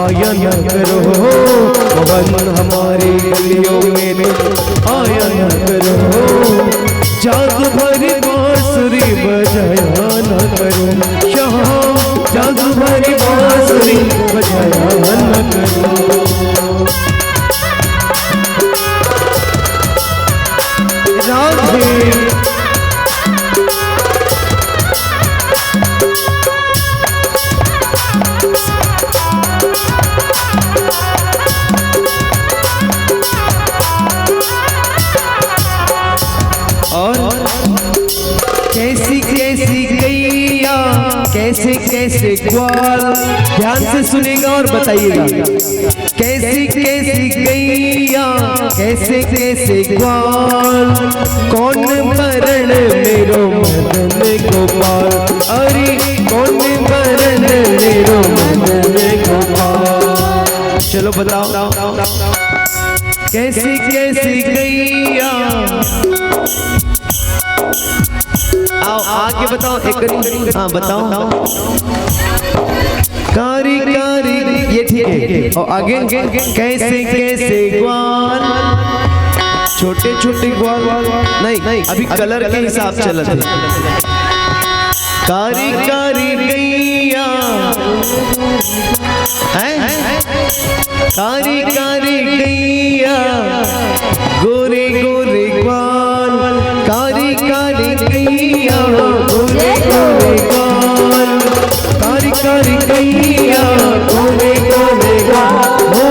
आया ना करो, मोहन हमारी गलियों में आया ना करो, जादू भरी बांसुरी बजाया ना करो, श्याम जादू भरी बांसुरी बजाया ना करो। राधे कैसी कैसी गैया कैसे कैसे ग्वाल, ध्यान से सुनेगा और बताइएगा। कैसी कैसी गैया, कैसे कैसे ग्वाल, कौन बरण मेरो मदन गोपाल, अरे कौन बरण मेरो मदन गोपाल। चलो बताओ कैसी कैसी गैया, आओ आगे बताओ एक, हाँ बताओ। कारी कारी, ये ठीक है। और आगे कैसे कैसे ग्वाल, छोटे छोटे ग्वाल, नहीं अभी कलर के हिसाब चलत है। कारी कारी गैया, कारी कारी गैया, गोरे गोरे ग्वाल, कारी कारी गैया, गोरे गोरे ग्वाल, कारी कारी गैया, गोरे गोरे ग्वाल। हो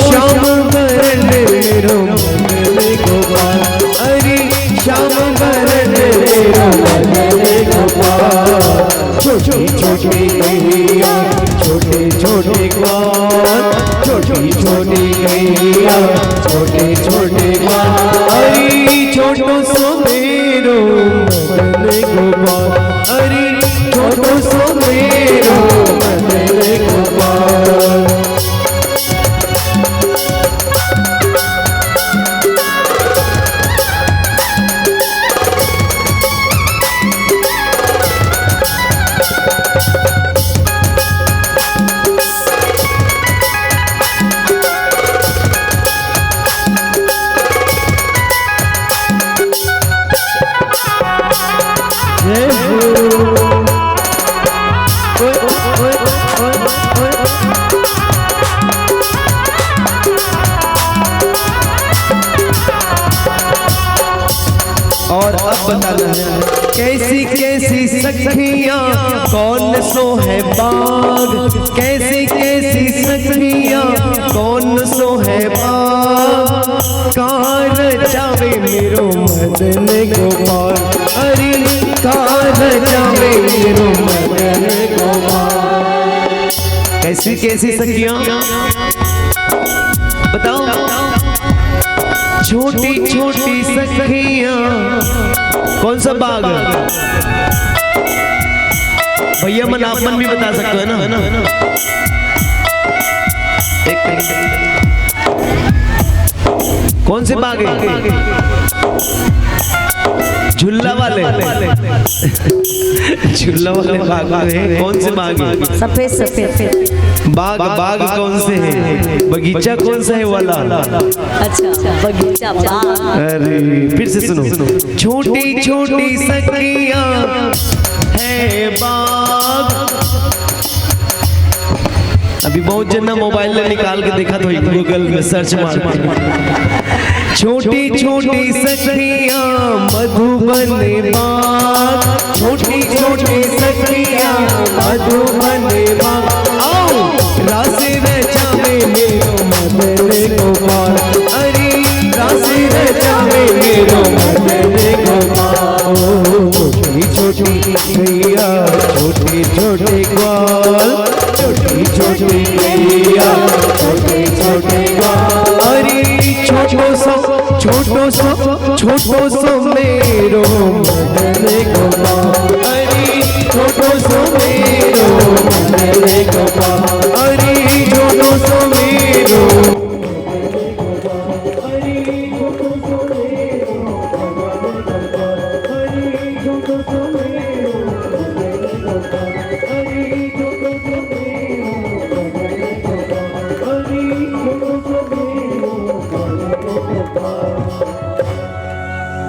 श्याम बरन मेरो मदन गोपाल, अरे श्याम बरन मेरो मदन गोपाल। छोटी छोटी गैया, छोटे छोटे ग्वाल, छोटी छोटी गैया, छोटे छोटे ग्वाल, अरे छोटो सो मेरो मदन गोपाल, अरे छोटो सो मेरो मदन गोपाल। और अब बताना है कैसी कैसी सखियां, कौन सो है बाग, कैसी कैसी सखियां, कौन सो है बाग, कार जावे मेरो मदन गोपाल, अरे कार जावे मेरो मदन गोपाल। कैसी कैसी सखियां बताओ। छोटी छोटी सखियां, कौन सा बाग भैया? मन आप मन भी बता सकते हो ना। कौन से बाग है? झुल्ला वाले झुल्ला वाले बाग है। कौन से बाग है? सफेद सफेद बाग बाग कौन से है? बगीचा कौन सा है वाला? अच्छा बगीचा बाग। अरे फिर से सुनो। छोटी छोटी सखियां है बाग। अभी बहुत जना मोबाइल में निकाल के देखा तो गूगल में सर्च मार। छोटी छोटी सखियां मधुबन बाग, छोटी छोटी सखियां मधुबन बाग। आओ रासे रचावे मेरो मदन गोपाल, अरे रासे रचावे मेरो मदन गोपाल। छोटी छोटी गैया, छोटे छोटे ग्वाल, छोटी छोटी गैया, छोटे छोटे ग्वाल, अरे छोटो सो मेरो मदन गोपाल, अरे छोटो सो मेरो मदन गोपाल, अरे छोटो सो मेरो।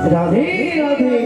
राधे राधे।